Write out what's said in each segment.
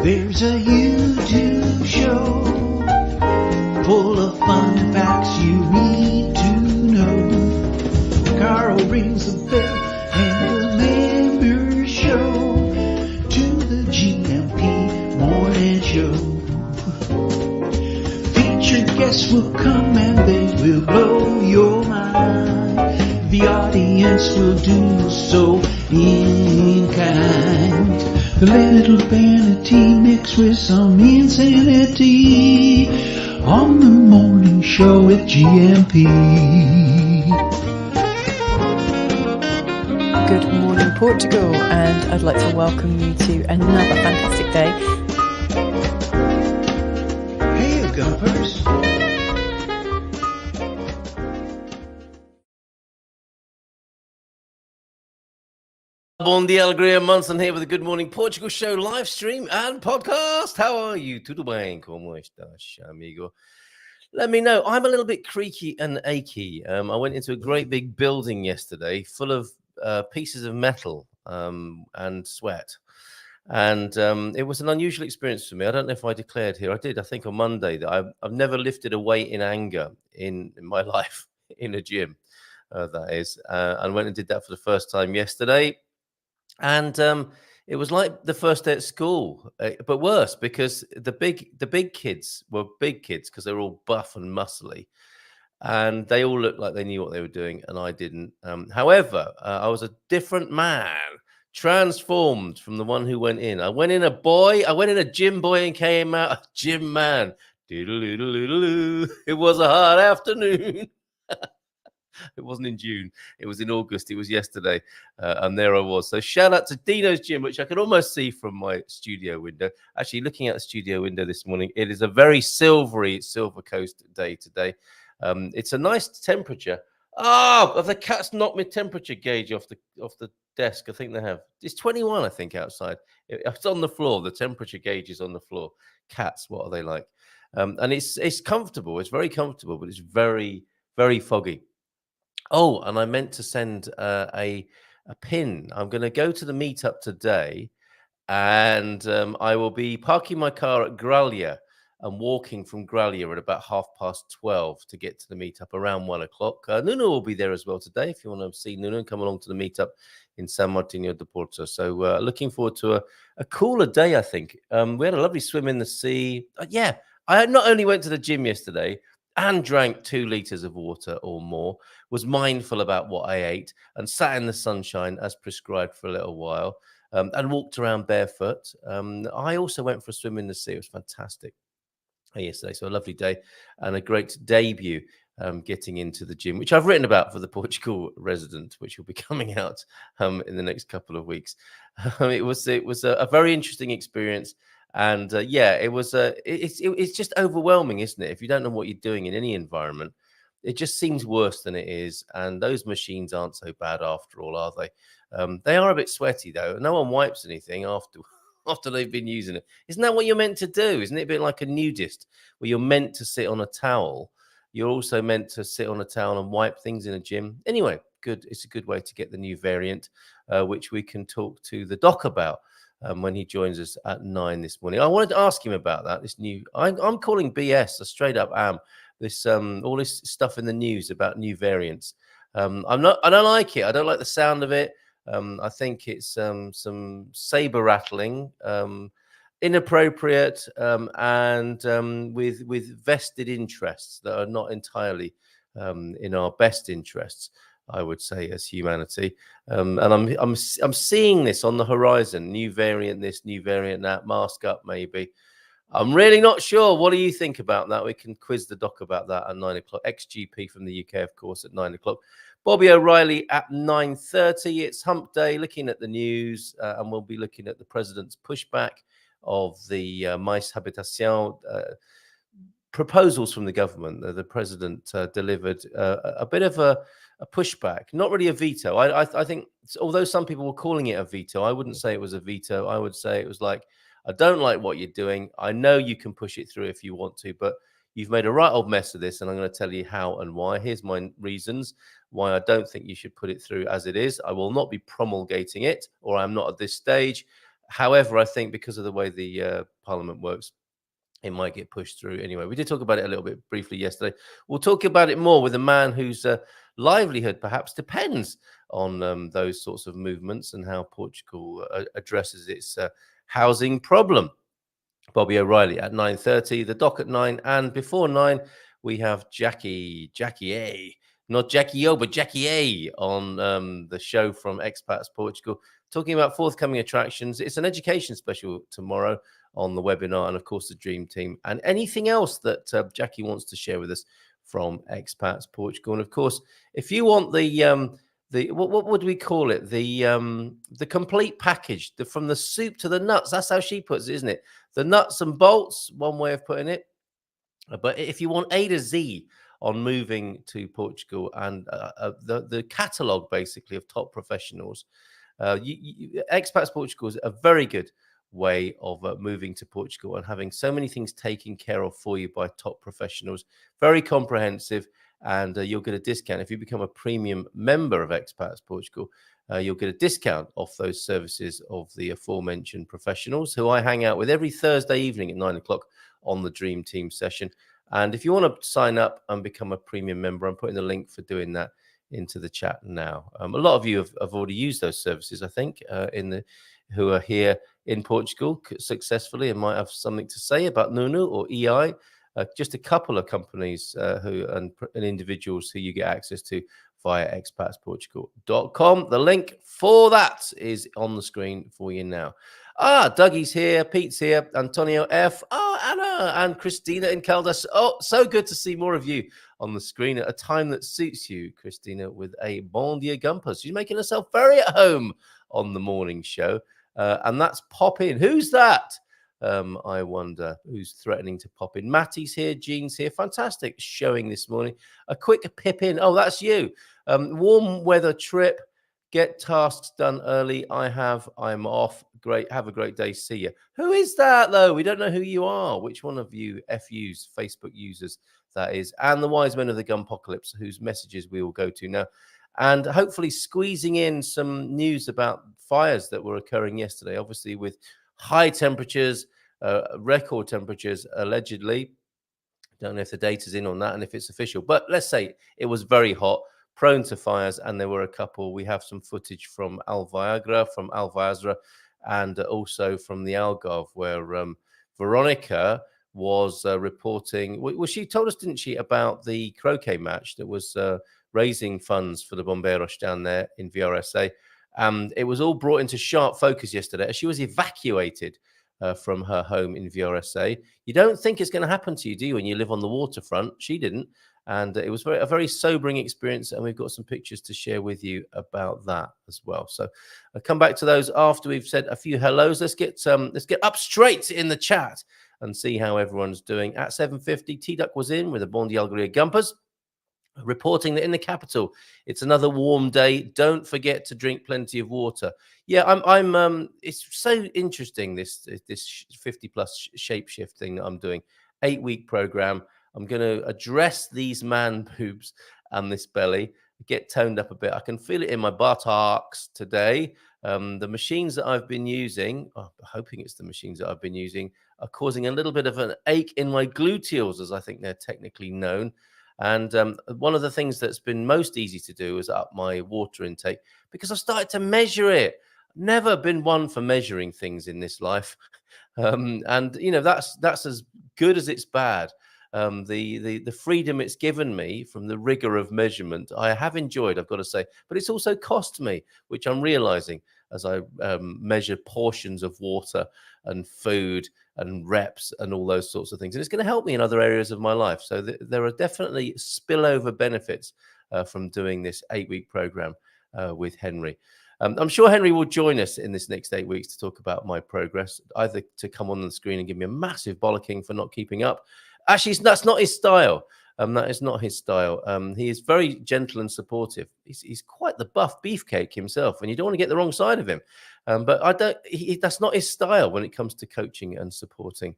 There's a YouTube show full of fun facts you need to know. Carl rings the bell and the members show to the GMP morning show. Featured guests will come and they will blow your mind. The audience will do so in kind. A little vanity mixed with some insanity on the morning show with GMP. Good morning, Portugal, and I'd like to welcome you to another fantastic day. Hey, Gumpers. Bon dia, Alegria. Munson here with the Good Morning Portugal show live stream and podcast. How are you? Tudo bem? Como estás, amigo? Let me know. I'm a little bit creaky and achy. I went into a great big building yesterday full of pieces of metal and sweat. And it was an unusual experience for me. I don't know if I declared here. I did, I think, on Monday that I've never lifted a weight in anger in my life in a gym, that is. And went and did that for the first time yesterday. And it was like the first day at school, but worse because the big kids were big kids because they were all buff and muscly, and they all looked like they knew what they were doing, and I didn't. However, I was a different man, transformed from the one who went in. I went in a boy. I went in a gym boy and came out a gym man. Doodle-doodle-doodle-doo. It was a hot afternoon. It wasn't in June. It was in August. It was yesterday. And there I was. So shout out to Dino's Gym, which I could almost see from my studio window. Actually, looking at the studio window this morning, it is a very silvery Silver Coast day today. It's a nice temperature. Oh, the cats knocked my temperature gauge off the desk. I think they have. It's 21, I think, outside. It's on the floor. The temperature gauge is on the floor. Cats, what are they like? And it's comfortable. It's very comfortable, but it's very, very foggy. Oh, and I meant to send a pin. I'm going to go to the meetup today, and I will be parking my car at Grallia and walking from Grallia at about 12:30 to get to the meetup around 1 o'clock. Nuno will be there as well today. If you want to see Nuno, come along to the meetup in San Martino de Porto. So looking forward to a cooler day, I think. We had a lovely swim in the sea. Yeah, I not only went to the gym yesterday and drank 2 liters of water or more, was mindful about what I ate, and sat in the sunshine as prescribed for a little while, and walked around barefoot. I also went for a swim in the sea. It was fantastic yesterday. So a lovely day and a great debut getting into the gym, which I've written about for the Portugal Resident, which will be coming out in the next couple of weeks. It was a very interesting experience. And it's just overwhelming, isn't it? If you don't know what you're doing in any environment, it just seems worse than it is. And those machines aren't so bad after all, are they? They are a bit sweaty, though. No one wipes anything after they've been using it. Isn't that what you're meant to do? Isn't it a bit like a nudist where you're meant to sit on a towel? You're also meant to sit on a towel and wipe things in a gym. Anyway, good. It's a good way to get the new variant, which we can talk to the doc about. When he joins us at 9 this morning. I wanted to ask him about that. This new, I'm calling BS. I straight up am. This all this stuff in the news about new variants. I don't like it. I don't like the sound of it. I think it's some saber rattling, inappropriate, and with vested interests that are not entirely in our best interests, I would say, as humanity. And I'm seeing this on the horizon. New variant this, new variant that, mask up maybe. I'm really not sure. What do you think about that? We can quiz the doc about that at 9 o'clock. XGP from the UK, of course, at 9 o'clock. Bobby O'Reilly at 9:30. It's Hump Day, looking at the news, and we'll be looking at the president's pushback of the Mais Habitation proposals from the government. The president delivered a bit of a pushback, not really a veto. I think, although some people were calling it a veto, I wouldn't say it was a veto. I would say it was like, I don't like what you're doing. I know you can push it through if you want to, but you've made a right old mess of this, and I'm going to tell you how and why. Here's my reasons why I don't think you should put it through as it is. I will not be promulgating it, or I'm not at this stage. However, I think because of the way the Parliament works, it might get pushed through anyway. We did talk about it a little bit briefly yesterday. We'll talk about it more with a man whose livelihood perhaps depends on those sorts of movements and how Portugal addresses its housing problem. Bobby O'Reilly at 9:30, the doc at 9, and before 9, we have Jackie A. Not Jackie O, but Jackie A on the show from Expats Portugal, talking about forthcoming attractions. It's an education special tomorrow on the webinar, and of course, the Dream Team, and anything else that Jackie wants to share with us from Expats Portugal. And of course, if you want the what would we call it? The complete package, from the soup to the nuts. That's how she puts it, isn't it? The nuts and bolts, one way of putting it. But if you want A to Z on moving to Portugal and the catalogue basically of top professionals, Expats Portugal is a very good way of moving to Portugal and having so many things taken care of for you by top professionals. Very comprehensive, and you'll get a discount if you become a premium member of Expats Portugal. You'll get a discount off those services of the aforementioned professionals who I hang out with every Thursday evening at 9 o'clock on the Dream Team session. And if you want to sign up and become a premium member, I'm putting the link for doing that into the chat now. A lot of you have already used those services, I think, who are here in Portugal successfully and might have something to say about Nunu or EI. Just a couple of companies and individuals who you get access to via expatsportugal.com. The link for that is on the screen for you now. Dougie's here, Pete's here, Antonio F. Anna and Christina in Caldas. So good to see more of you on the screen at a time that suits you, Christina, with a bon dia gumpers. She's making herself very at home on the morning show. And that's Pop In. Who's that? I wonder who's threatening to pop in. Matty's here, Jean's here. Fantastic showing this morning. A quick pip in. Oh, that's you. Warm weather trip. Get tasks done early. I'm off. Great. Have a great day. See you. Who is that, though? We don't know who you are. Which one of you FUs, Facebook users, that is. And the wise men of the Gumpocalypse, whose messages we will go to now. And hopefully squeezing in some news about fires that were occurring yesterday, obviously with high temperatures, record temperatures, allegedly. Don't know if the data's in on that and if it's official, but let's say it was very hot, prone to fires, and there were a couple. We have some footage from Alvazra, and also from the Algarve, where Veronica was reporting. Well, she told us, didn't she, about the croquet match that was raising funds for the Bombeiros down there in VRSA. It was all brought into sharp focus yesterday as she was evacuated from her home in VRSA. You don't think it's going to happen to you, do you, when you live on the waterfront? She didn't. And it was a very sobering experience. And we've got some pictures to share with you about that as well. So I'll come back to those after we've said a few hellos. Let's get up straight in the chat and see how everyone's doing. At 7:50, T-Duck was in with the Bondi Algaria Gumpers, reporting that in the capital it's another warm day. Don't forget to drink plenty of water. Yeah, I'm it's so interesting, this 50 plus shape shift thing that I'm doing. 8-week program. I'm going to address these man boobs and this belly, get toned up a bit. I can feel it in my buttocks today. The machines that I've been using, I'm hoping it's the machines that I've been using, are causing a little bit of an ache in my gluteals, as I think they're technically known. And one of the things that's been most easy to do is up my water intake, because I've started to measure it. Never been one for measuring things in this life. And, you know, that's as good as it's bad. The freedom it's given me from the rigor of measurement, I have enjoyed, I've got to say, but it's also cost me, which I'm realizing as I measure portions of water and food and reps and all those sorts of things. And it's going to help me in other areas of my life. So there are definitely spillover benefits from doing this 8-week program with Henry. I'm sure Henry will join us in this next 8 weeks to talk about my progress, either to come on the screen and give me a massive bollocking for not keeping up. Actually, that's not his style. That is not his style. He is very gentle and supportive. He's quite the buff beefcake himself, and you don't want to get the wrong side of him. But that's not his style when it comes to coaching and supporting,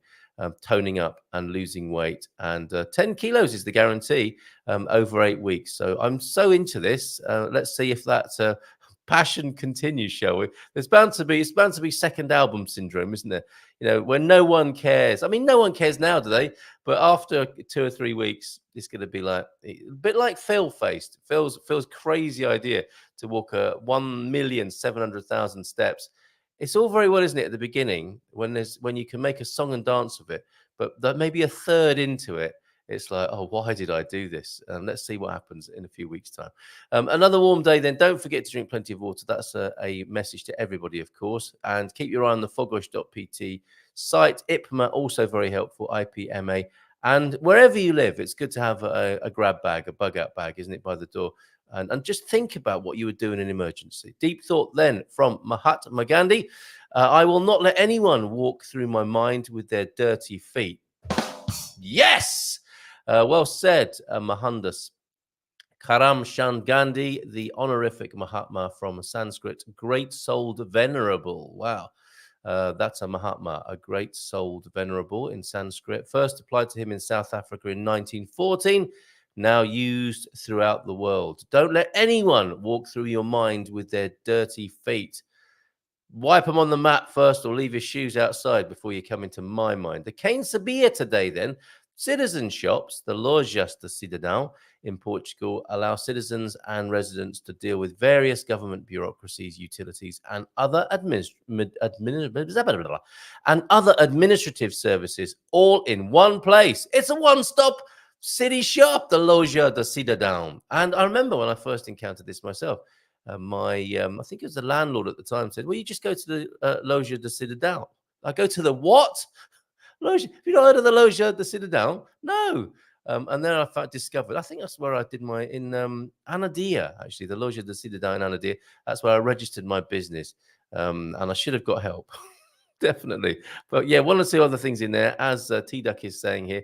toning up and losing weight. And 10 kilos is the guarantee over 8 weeks. So I'm so into this. Let's see if that passion continues, shall we? It's bound to be second album syndrome, isn't there? You know, when no one cares. I mean, no one cares now, do they? But after 2 or 3 weeks, it's going to be like a bit like Phil faced. Phil's crazy idea to walk 1,700,000 steps. It's all very well, isn't it, at the beginning when you can make a song and dance of it, but that maybe a third into it, it's like, oh, why did I do this? Let's see what happens in a few weeks' time. Another warm day, then. Don't forget to drink plenty of water. That's a message to everybody, of course. And keep your eye on the fogosh.pt site. IPMA, also very helpful, IPMA. And wherever you live, it's good to have a grab bag, a bug-out bag, isn't it, by the door? And just think about what you would do in an emergency. Deep thought then from Mahatma Gandhi. I will not let anyone walk through my mind with their dirty feet. Yes! Well said, Mohandas. Karamchand Gandhi, the honorific Mahatma from Sanskrit, great-souled venerable. Wow. That's a Mahatma, a great-souled venerable in Sanskrit. First applied to him in South Africa in 1914, now used throughout the world. Don't let anyone walk through your mind with their dirty feet. Wipe them on the mat first or leave your shoes outside before you come into my mind. The Quem Sabia today, then. Citizen shops, the Lojas de Cidadão in Portugal, allow citizens and residents to deal with various government bureaucracies, utilities, and other administrative services all in one place. It's a one-stop city shop, the Loja de Cidadão. And I remember when I first encountered this myself, I think it was the landlord at the time, said, well, you just go to the Loja de Cidadão. I go to the what? Loja. Have you not heard of the Loja de Cidadão? No. And then I discovered, I think that's where I did in Anadia, actually, the Loja de Cidadão in Anadia. That's where I registered my business. And I should have got help. Definitely. But yeah, one or two other things in there, as T-Duck is saying here,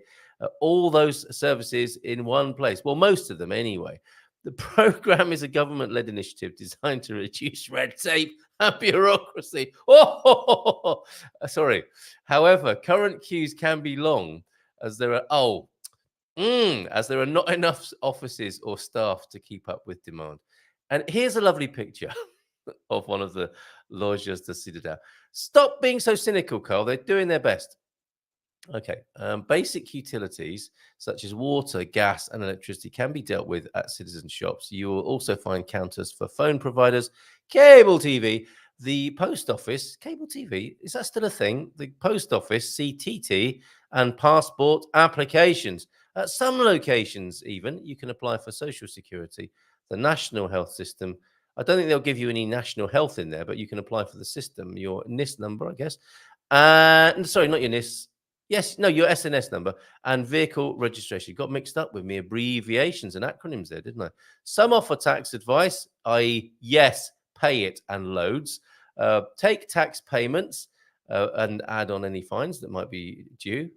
all those services in one place. Well, most of them anyway. The program is a government-led initiative designed to reduce red tape and bureaucracy. Sorry. However, current queues can be long as there are not enough offices or staff to keep up with demand. And here's a lovely picture of one of the Lojas de Cidadão. Stop being so cynical, Carl. They're doing their best. Okay. Basic utilities such as water, gas, and electricity can be dealt with at citizen shops. You will also find counters for phone providers, cable TV, the post office. Cable TV, is that still a thing? The post office, CTT, and passport applications. At some locations, even, you can apply for Social Security, the National Health System. I don't think they'll give you any national health in there, but you can apply for the system, your NIS number, I guess. Sorry, not your NIS. Yes, no, your SNS number and vehicle registration. Got mixed up with me abbreviations and acronyms there, didn't I? Some offer tax advice, i.e., yes, pay it and loads. Take tax payments and add on any fines that might be due.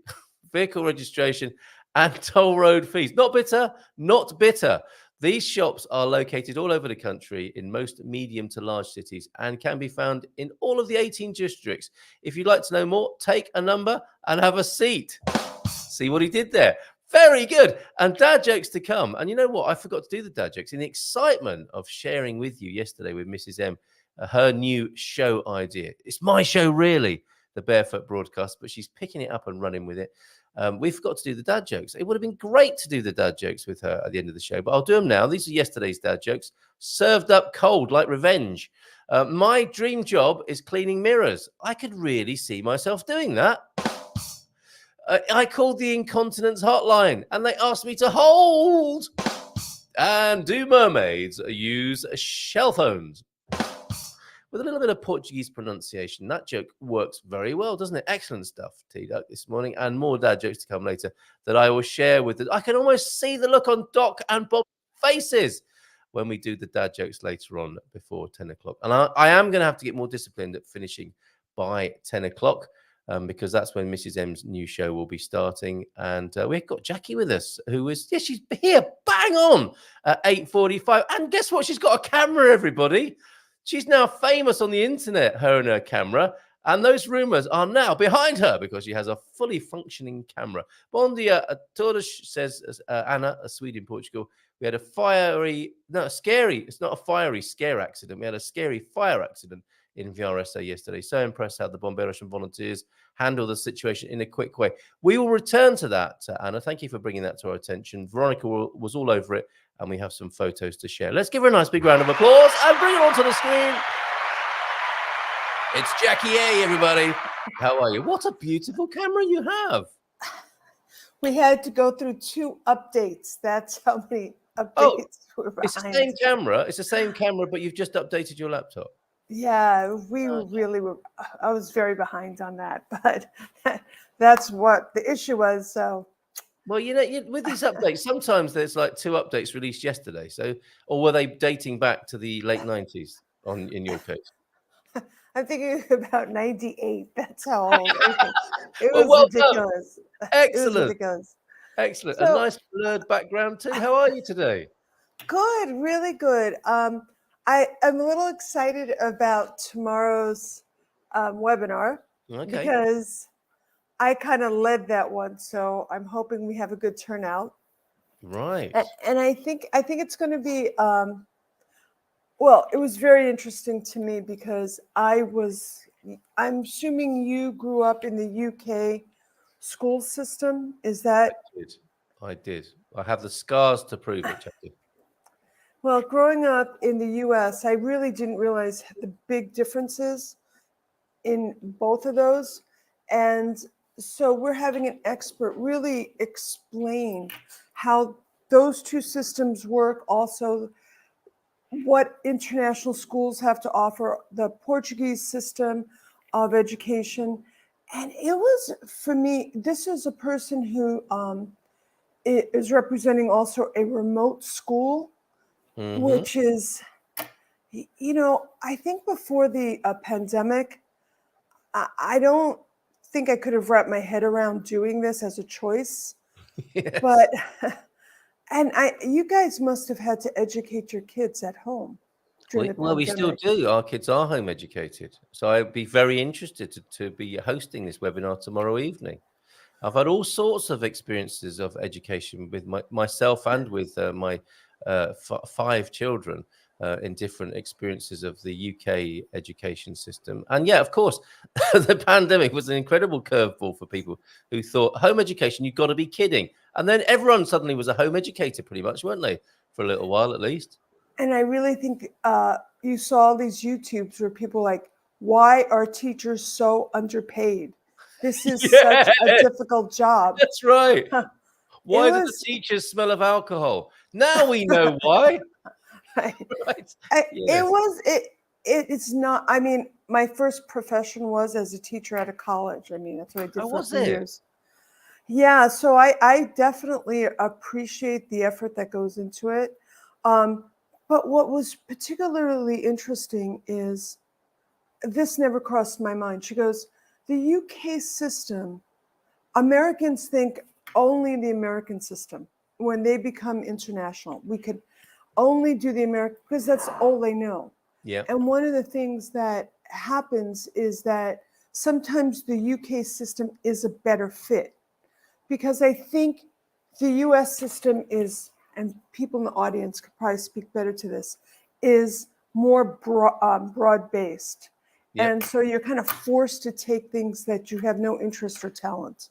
Vehicle registration and toll road fees. Not bitter, not bitter. These shops are located all over the country in most medium to large cities and can be found in all of the 18 districts. If you'd like to know more, take a number and have a seat. See what he did there? Very good. And dad jokes to come. And you know what? I forgot to do the dad jokes in the excitement of sharing with you yesterday with Mrs. M, her new show idea. It's my show, really, the Barefoot broadcast, but she's picking it up and running with it. We forgot to do the dad jokes. It would have been great to do the dad jokes with her at the end of the show, but I'll do them now. These are yesterday's dad jokes, served up cold like revenge. My dream job is cleaning mirrors. I could really see myself doing that. I called the incontinence hotline and they asked me to hold. And do mermaids use shell phones? With a little bit of Portuguese pronunciation. That joke works very well, doesn't it? Excellent stuff, T-Duck, this morning. And more dad jokes to come later that I will share with I can almost see the look on Doc and Bob's faces when we do the dad jokes later on before 10 o'clock. And I am going to have to get more disciplined at finishing by 10 o'clock because that's when Mrs. M's new show will be starting. And we've got Jackie with us, she's here bang on at 8:45. And guess what? She's got a camera, everybody. She's now famous on the internet, her and her camera. And those rumors are now behind her because she has a fully functioning camera. Bom dia a todos, says Anna, a Swede in Portugal. We had it's not a fiery scare accident. We had a scary fire accident in VRSA yesterday. So impressed how the Bombeiros and volunteers handle the situation in a quick way. We will return to that, Anna. Thank you for bringing that to our attention. Veronica was all over it, and we have some photos to share. Let's give her a nice big round of applause and bring it onto the screen. It's Jackie A, everybody. How are you? What a beautiful camera you have. We had to go through 2 updates. That's how many updates were behind. It's the same camera. It's the same camera, but you've just updated your laptop. Yeah, we really were. I was very behind on that, but that's what the issue was. So, well, with these updates, sometimes there's like 2 updates released yesterday. So, or were they dating back to the late 90s in your case? I'm thinking about 98. That's how old it was. Ridiculous. Excellent. It was ridiculous. Excellent. So, a nice blurred background too. How are you today? Good, really good. I'm a little excited about tomorrow's webinar because I kind of led that one, so I'm hoping we have a good turnout. Right. And I think it's going to be. Well, it was very interesting to me because I'm assuming you grew up in the UK school system. Is that? I did. I have the scars to prove it, Jackie. Well, growing up in the US, I really didn't realize the big differences in both of those. And so we're having an expert really explain how those 2 systems work, also what international schools have to offer, the Portuguese system of education. And it was, for me, this is a person who is representing also a remote school, which is, I think before the pandemic, I don't think I could have wrapped my head around doing this as a choice. Yes. But and you guys must have had to educate your kids at home. Well, we still do. Our kids are home educated. So I'd be very interested to be hosting this webinar tomorrow evening. I've had all sorts of experiences of education with myself and with my 5 children in different experiences of the UK education system. And yeah, of course, the pandemic was an incredible curveball for people who thought home education, you've got to be kidding. And then everyone suddenly was a home educator pretty much, weren't they? For a little while at least. And I really think you saw these YouTubes where people like, why are teachers so underpaid? This is such a difficult job. That's right. Why do the teachers smell of alcohol? Now we know why. Right. It's not, I mean, my first profession was as a teacher at a college. I mean, that's what I did for a few years. Yeah, so I definitely appreciate the effort that goes into it. But what was particularly interesting is this never crossed my mind. She goes, the UK system, Americans think only the American system. When they become international, we could only do the American, because that's all they know. Yeah. And one of the things that happens is that sometimes the UK system is a better fit, because I think the US system is, and people in the audience could probably speak better to this, is more broad-based. Yep. And so you're kind of forced to take things that you have no interest or talent.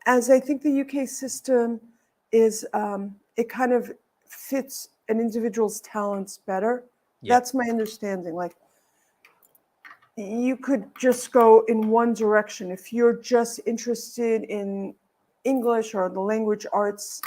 As I think the UK system is, it kind of fits an individual's talents better. Yep. That's my understanding. Like, you could just go in one direction. If you're just interested in English or the language arts,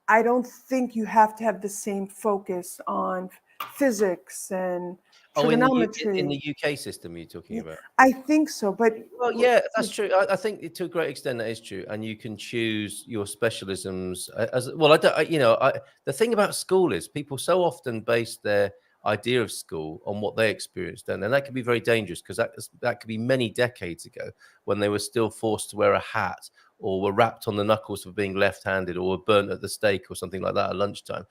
I don't think you have to have the same focus on physics and trigonometry. In the UK system you're talking about? I think so, but... Well, yeah, that's true. I think to a great extent that is true. And you can choose your specialisms as well. The thing about school is people so often base their idea of school on what they experienced then, and that can be very dangerous, because that could be many decades ago when they were still forced to wear a hat, or were rapped on the knuckles for being left-handed, or were burnt at the stake or something like that at lunchtime.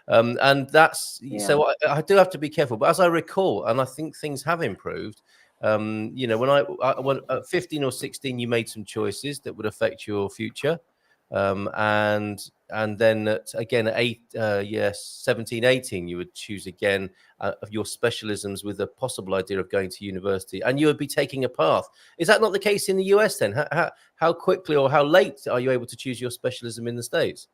And that's, so I do have to be careful. But as I recall, and I think things have improved, You know, when at 15 or 16, you made some choices that would affect your future. And then again at 17, 18, you would choose again of your specialisms with a possible idea of going to university, and you would be taking a path. Is that not the case in the US then? How quickly or how late are you able to choose your specialism in the States?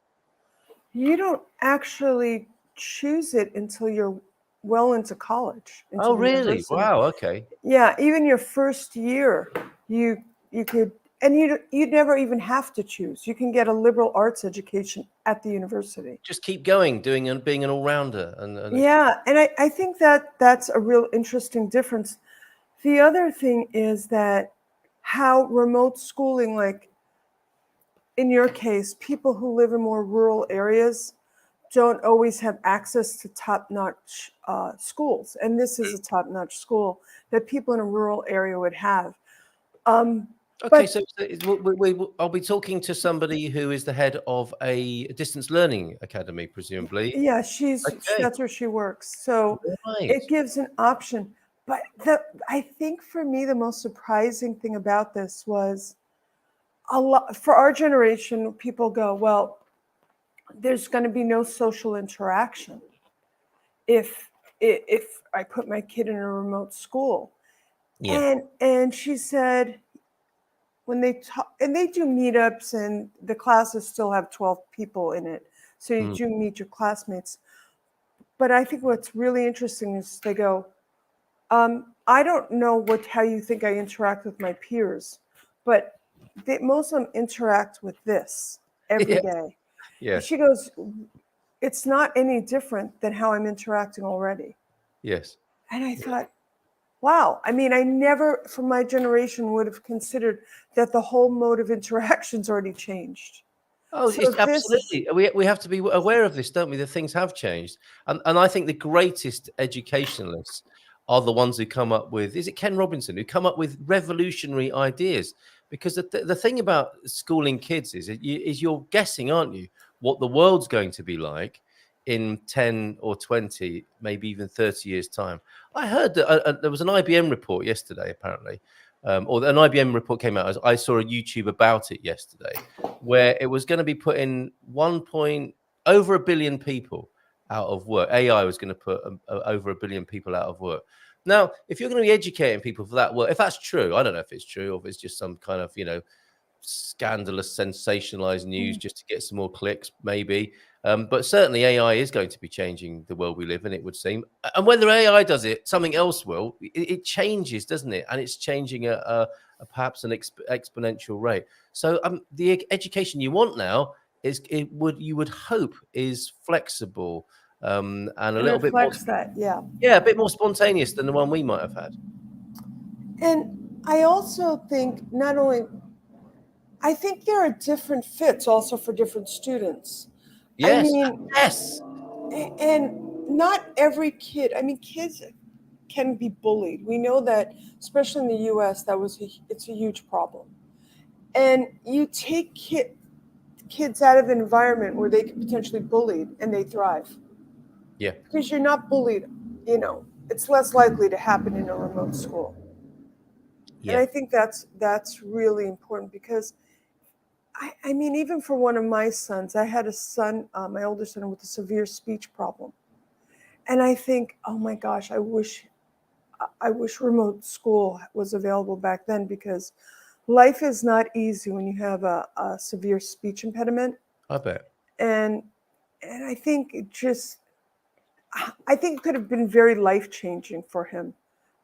You don't actually choose it until you're well into college, into Oh, the really? university. Wow. Okay. Yeah, even your first year, you could, and you'd never even have to choose. You can get a liberal arts education at the university. Just keep going, doing and being an all-rounder. Yeah, and I think that that's a real interesting difference. The other thing is that how remote schooling, like in your case, people who live in more rural areas don't always have access to top-notch schools. And this is a top-notch school that people in a rural area would have. Okay, so I'll be talking to somebody who is the head of a distance learning academy, presumably. Yeah, Okay. that's where she works. So Right. it gives an option. But I think for me, the most surprising thing about this was a lot for our generation, people go, well, there's going to be no social interaction if I put my kid in a remote school. Yeah. And she said, when they talk, and they do meetups, and the classes still have 12 people in it, so you do meet your classmates. But I think what's really interesting is they go, I don't know how you think I interact with my peers, but most of them interact with this every day. Yes. She goes, it's not any different than how I'm interacting already. Yes. And I thought, wow. I mean, I never, from my generation, would have considered that the whole mode of interaction's already changed. Oh, So it's absolutely. We have to be aware of this, don't we? That things have changed, and I think the greatest educationalists are the ones who come up with. Is it Ken Robinson who come up with revolutionary ideas? Because the thing about schooling kids is you're guessing, aren't you, what the world's going to be like in 10 or 20, maybe even 30 years' time. I heard that there was an IBM report yesterday, apparently, or an IBM report came out. I saw a YouTube about it yesterday, where it was going to be putting over 1 billion people out of work. AI was going to put over 1 billion people out of work. Now, if you're going to be educating people for that, well, if that's true, I don't know if it's true or if it's just some kind of, scandalous, sensationalized news just to get some more clicks, maybe. But certainly AI is going to be changing the world we live in, it would seem. And whether AI does it, something else will. It changes, doesn't it? And it's changing at perhaps an exponential rate. So the education you want now you would hope is flexible and a little bit more, that, yeah. yeah, a bit more spontaneous than the one we might have had. And I also think I think there are different fits also for different students. Yes. I mean, yes. And not every kid, I mean, kids can be bullied. We know that, especially in the US, it's a huge problem. And you take kids out of an environment where they could potentially be bullied and they thrive. Yeah. Because you're not bullied, it's less likely to happen in a remote school. Yeah. And I think that's really important because I mean, even for one of my sons, I had a son, my older son, with a severe speech problem. And I think, oh my gosh, I wish remote school was available back then, because life is not easy when you have a severe speech impediment. I bet. And I think it could have been very life-changing for him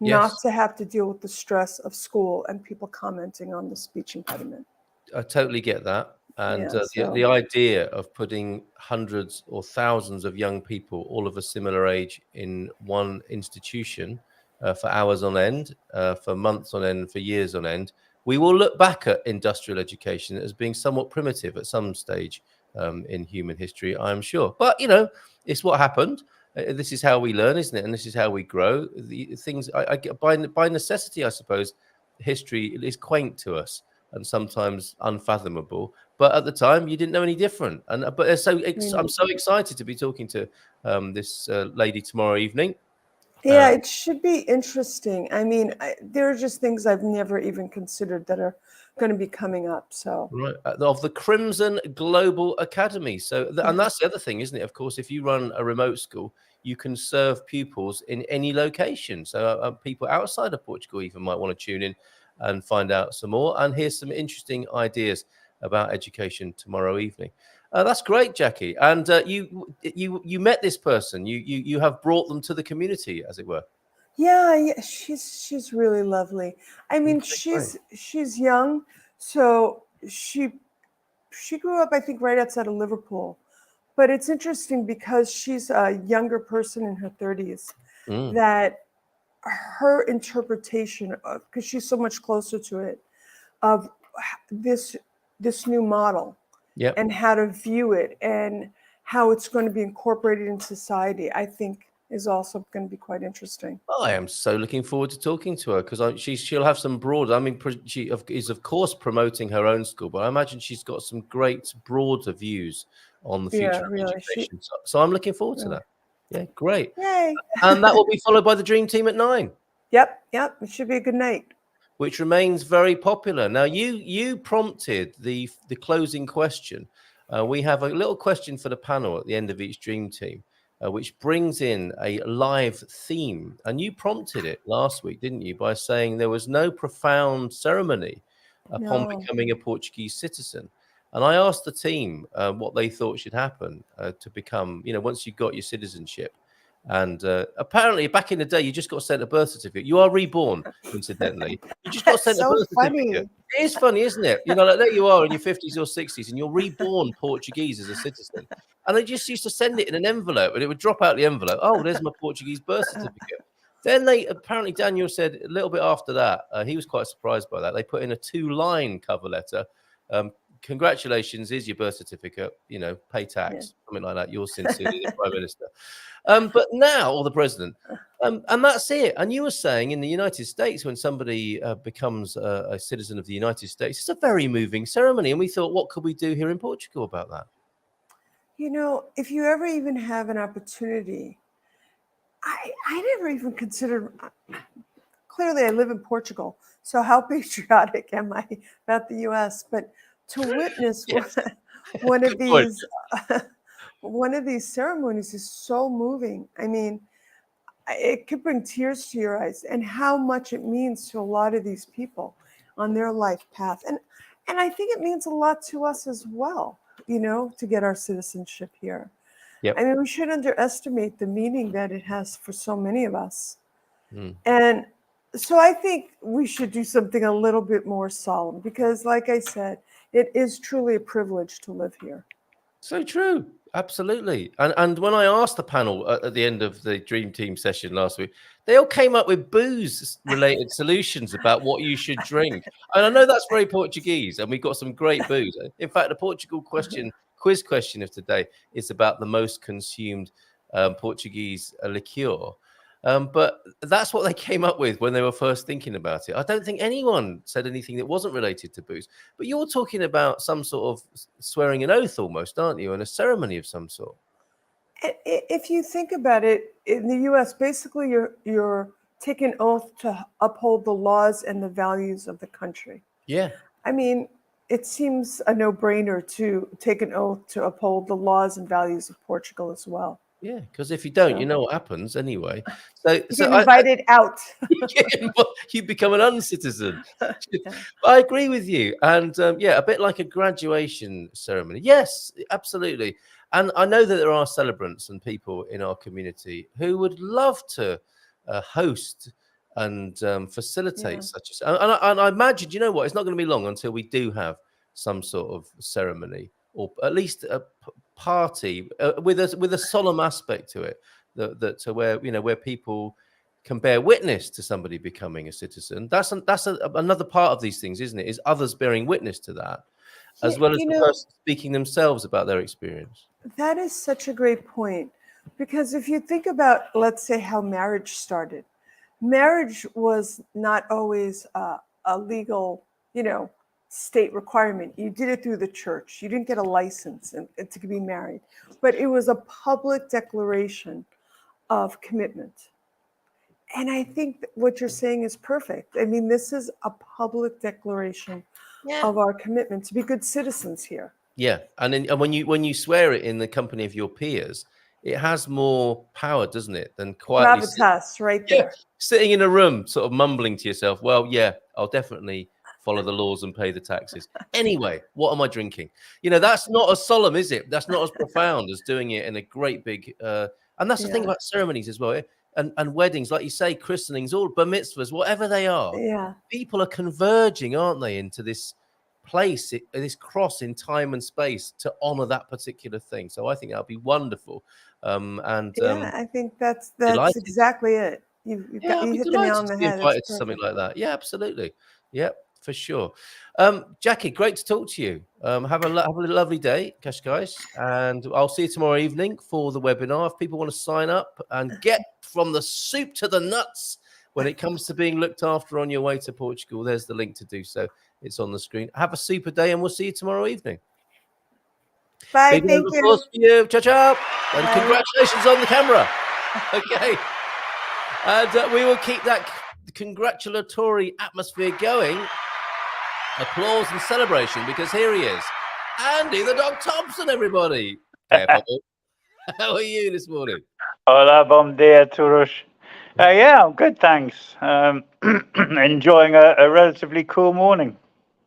not to have to deal with the stress of school and people commenting on the speech impediment. I totally get that. And Yeah, the idea of putting hundreds or thousands of young people, all of a similar age, in one institution for hours on end, for months on end, for years on end, we will look back at industrial education as being somewhat primitive at some stage in human history, I'm sure. But, it's what happened. This is how we learn, isn't it? And this is how we grow. The things by necessity, I suppose, history is quaint to us and sometimes unfathomable. But at the time, you didn't know any different. I'm so excited to be talking to this lady tomorrow evening. Yeah, it should be interesting. I mean, there are just things I've never even considered that are going to be coming up. So, Right, of the Crimson Global Academy. So, and yeah, that's the other thing, isn't it? Of course, if you run a remote school, you can serve pupils in any location. So, people outside of Portugal even might want to tune in and find out some more. And here's some interesting ideas about education tomorrow evening. That's great, Jackie. And you met this person. You have brought them to the community, as it were. yeah, she's really lovely. I mean, Okay, great. she's young, so she grew up, I think, right outside of Liverpool. But it's interesting because she's a younger person in her 30s Mm, that her interpretation of, because she's so much closer to it, of this this new model yep. and how to view it and how it's going to be incorporated in society, I think is also going to be quite interesting. I am so looking forward to talking to her because she'll have some broad. I mean, she is of course promoting her own school, but I imagine she's got some great broader views on the Yeah, future of really. education. So I'm looking forward to Really. that. Yeah, great. Yay. And that will be followed by the Dream Team at 9, Yep. It should be a good night. which remains very popular. Now, you prompted the closing question. We have a little question for the panel at the end of each Dream Team, which brings in a live theme. And you prompted it last week, didn't you, by saying there was no profound ceremony upon No. becoming a Portuguese citizen. And I asked the team what they thought should happen to become, once you got your citizenship. And apparently, back in the day, you just got sent a birth certificate. You are reborn, incidentally. You just got That's sent a so birth certificate. funny. It is funny, isn't it? Like there you are in your 50s or 60s, and you're reborn Portuguese as a citizen. And they just used to send it in an envelope, and it would drop out the envelope. Oh, there's my Portuguese birth certificate. Then apparently, Daniel said a little bit after that, he was quite surprised by that. They put in a 2-line cover letter. Congratulations, here's your birth certificate, pay Yeah. tax, something like that. Yours sincerely, the Prime Minister. But now, or the President, and that's it. And you were saying in the United States, when somebody becomes a citizen of the United States, it's a very moving ceremony. And we thought, what could we do here in Portugal about that? If you ever even have an opportunity, I never even considered, clearly I live in Portugal, so how patriotic am I about the US? But to witness Yes. one of Good point. one of these ceremonies is so moving. I mean, it could bring tears to your eyes, and how much it means to a lot of these people on their life path. And I think it means a lot to us as well, to get our citizenship here. Yep. I mean, we should underestimate the meaning that it has for so many of us. Mm. And so I think we should do something a little bit more solemn because, like I said, it is truly a privilege to live here. So true. Absolutely. And when I asked the panel at the end of the Dream Team session last week, they all came up with booze-related solutions about what you should drink. And I know that's very Portuguese, and we've got some great booze. In fact, the Portugal quiz question of today is about the most consumed Portuguese liqueur. But that's what they came up with when they were first thinking about it. I don't think anyone said anything that wasn't related to booze. But you're talking about some sort of swearing an oath almost, aren't you? And a ceremony of some sort. If you think about it, in the US, basically you're taking oath to uphold the laws and the values of the country. Yeah. I mean, it seems a no-brainer to take an oath to uphold the laws and values of Portugal as well. Yeah, because if you don't, So you know what happens anyway. So, you get invited out. you become an uncitizen. Yeah. I agree with you, and yeah, a bit like a graduation ceremony. Yes, absolutely. And I know that there are celebrants and people in our community who would love to host and facilitate Yeah. such a. And I imagine, you know what? It's not going to be long until we do have some sort of ceremony, or at least a party with a solemn aspect to it, that to where people can bear witness to somebody becoming a citizen. That's another part of these things, isn't it? Is others bearing witness to that, as well as the person speaking themselves about their experience. That is such a great point. Because if you think about, let's say, how marriage started, marriage was not always a legal, state requirement. You did it through the church. You didn't get a license to be married, but it was a public declaration of commitment. And I think what you're saying is perfect. I mean, this is a public declaration of our commitment to be good citizens here. Yeah, and when you swear it in the company of your peers, it has more power, doesn't it, than quietly Gravitas, right there. sitting in a room, sort of mumbling to yourself. Well, yeah, I'll definitely follow the laws and pay the taxes. Anyway, what am I drinking? You know, that's not as solemn, is it? That's not as profound as doing it in a great big. And that's the thing about ceremonies as well, and weddings, like you say, christenings, all bar mitzvahs, whatever they are. Yeah. People are converging, aren't they, into this place, this cross in time and space to honor that particular thing. So I think that would be wonderful. I think that's delighted. exactly it. You hit the nail on the head. Invited to something like that. Yeah, absolutely. Yeah, for sure. Jackie, great to talk to you. Have a lovely day, guys, and I'll see you tomorrow evening for the webinar. If people want to sign up and get from the soup to the nuts when it comes to being looked after on your way to Portugal, there's the link to do so. It's on the screen. Have a super day, and we'll see you tomorrow evening. Bye. Thank you. For you. Ciao, ciao. And congratulations on the camera. Okay. And we will keep that congratulatory atmosphere going. Applause and celebration, because here he is. Andy the Dog Thompson, everybody. How are you this morning? Hola, bom dia, todos. Yeah, I'm good, thanks. Enjoying a relatively cool morning.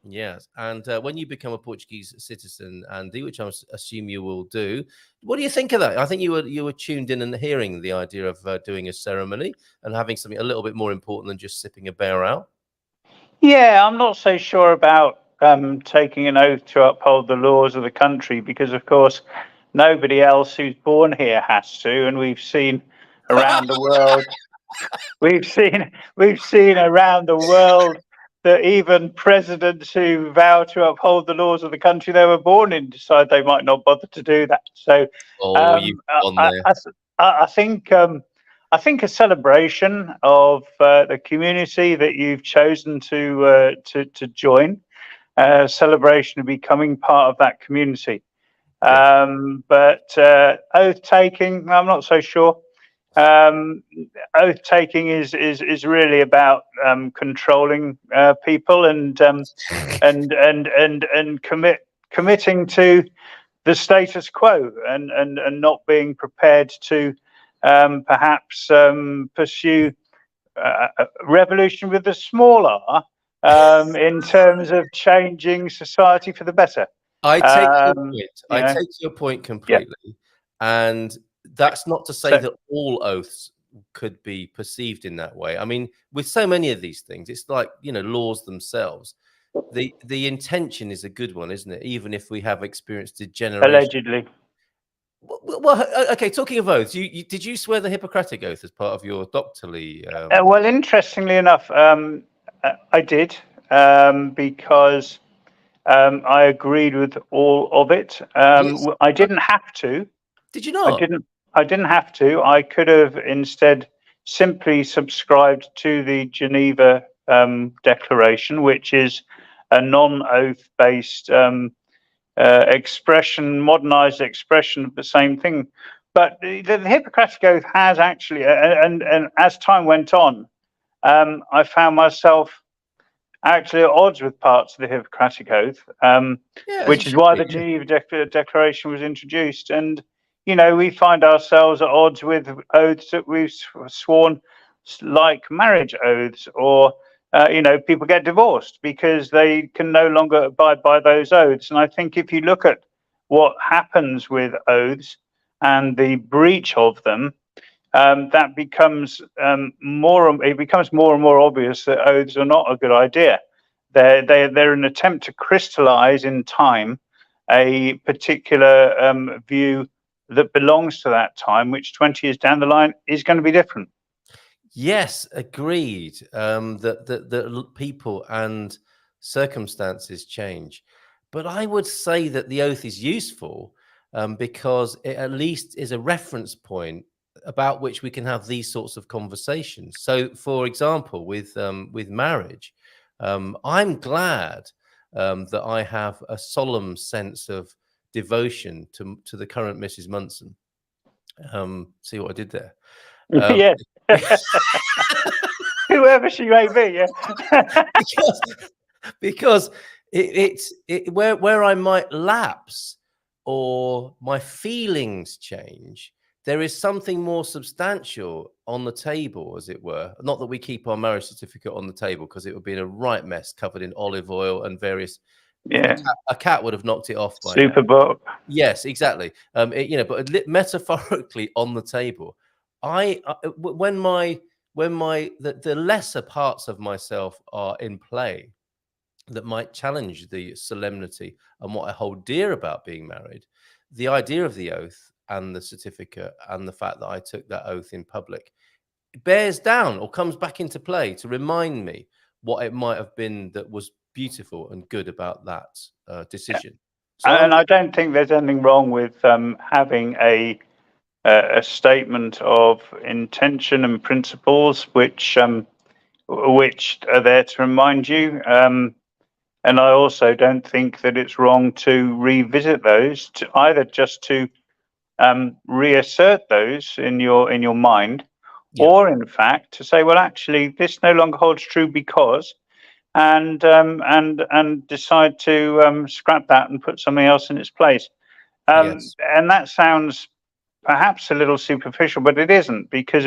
Yes, and when you become a Portuguese citizen, Andy, which I assume you will do, what do you think of that? I think you were tuned in and hearing the idea of doing a ceremony and having something a little bit more important than just sipping a bear out. Yeah, I'm not so sure about taking an oath to uphold the laws of the country, because, of course, nobody else who's born here has to, and we've seen around the world. We've seen around the world that even presidents who vow to uphold the laws of the country they were born in decide they might not bother to do that. So, I think a celebration of the community that you've chosen to join, a celebration of becoming part of that community. But oath taking, I'm not so sure. Oath taking is really about controlling people and committing to the status quo and not being prepared to perhaps pursue a revolution with a small r in terms of changing society for the better. I take your point. I take your point completely, and that's not to say that all oaths could be perceived in that way. I mean, with so many of these things, it's like, laws themselves. The intention is a good one, isn't it? Even if we have experienced degeneration. Allegedly. Well, okay. Talking of oaths, did you swear the Hippocratic Oath as part of your doctorly? Well, interestingly enough, I did because I agreed with all of it. Yes. I didn't have to. Did you not? I didn't have to. I could have instead simply subscribed to the Geneva Declaration, which is a non-oath based expression, modernized expression of the same thing. But the Hippocratic Oath has actually, and as time went on, I found myself actually at odds with parts of the Hippocratic Oath, which is why the Geneva Declaration was introduced. And we find ourselves at odds with oaths that we've sworn, like marriage oaths, or people get divorced because they can no longer abide by those oaths. And I think if you look at what happens with oaths and the breach of them, that becomes more and more obvious that oaths are not a good idea. They're an attempt to crystallize in time a particular view that belongs to that time, which 20 years down the line is going to be different. Yes, agreed. That people and circumstances change, but I would say that the oath is useful because it at least is a reference point about which we can have these sorts of conversations. So, for example, with marriage, I'm glad that I have a solemn sense of devotion to the current Mrs. Munson. See what I did there? Yes. Whoever she may be, yeah. because it's where I might lapse or my feelings change. There is something more substantial on the table, as it were. Not that we keep our marriage certificate on the table, because it would be in a right mess, covered in olive oil and various. Yeah. A cat would have knocked it off by Super now. book. Yes, exactly. But metaphorically on the table, when the lesser parts of myself are in play that might challenge the solemnity and what I hold dear about being married, the idea of the oath and the certificate and the fact that I took that oath in public bears down or comes back into play to remind me what it might have been that was beautiful and good about that decision. So and I don't think there's anything wrong with having a statement of intention and principles which are there to remind you. And I also don't think that it's wrong to revisit those, to either just to reassert those in your mind, or in fact to say, well, actually, this no longer holds true because, and decide to scrap that and put something else in its place. Yes. And that sounds perhaps a little superficial, but it isn't, because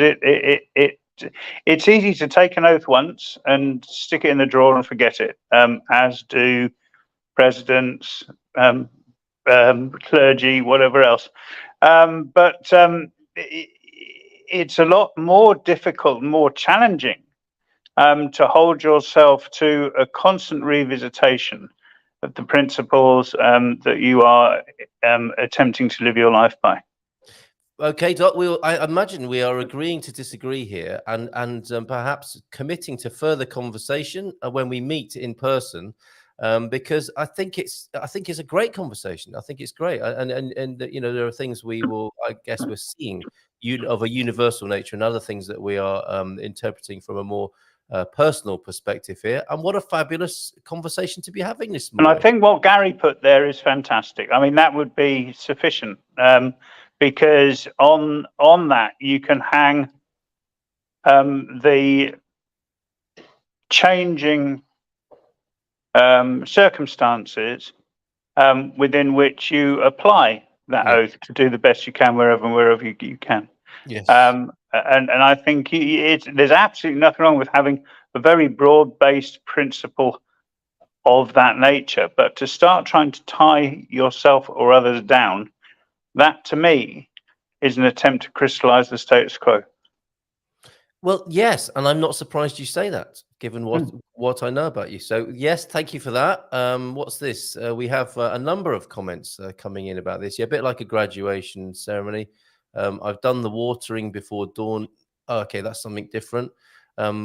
it's easy to take an oath once and stick it in the drawer and forget it, as do presidents, clergy, whatever else. But it's a lot more difficult, more challenging to hold yourself to a constant revisitation of the principles that you are attempting to live your life by. Okay, Doc. I imagine we are agreeing to disagree here, and perhaps committing to further conversation when we meet in person, because I think it's a great conversation. I think it's great, and there are things we're seeing of a universal nature, and other things that we are interpreting from a more personal perspective here. And what a fabulous conversation to be having this morning. And I think what Gary put there is fantastic. I mean, that would be sufficient. Because on that you can hang the changing circumstances within which you apply that oath to do the best you can wherever you can. Yes. And I think there's absolutely nothing wrong with having a very broad-based principle of that nature, but to start trying to tie yourself or others down, that to me is an attempt to crystallize the status quo. Well, yes, and I'm not surprised you say that, given what I know about you. So, yes, thank you for that. What's this? We have a number of comments coming in about this. Yeah, a bit like a graduation ceremony. I've done the watering before dawn. Oh, okay, that's something different.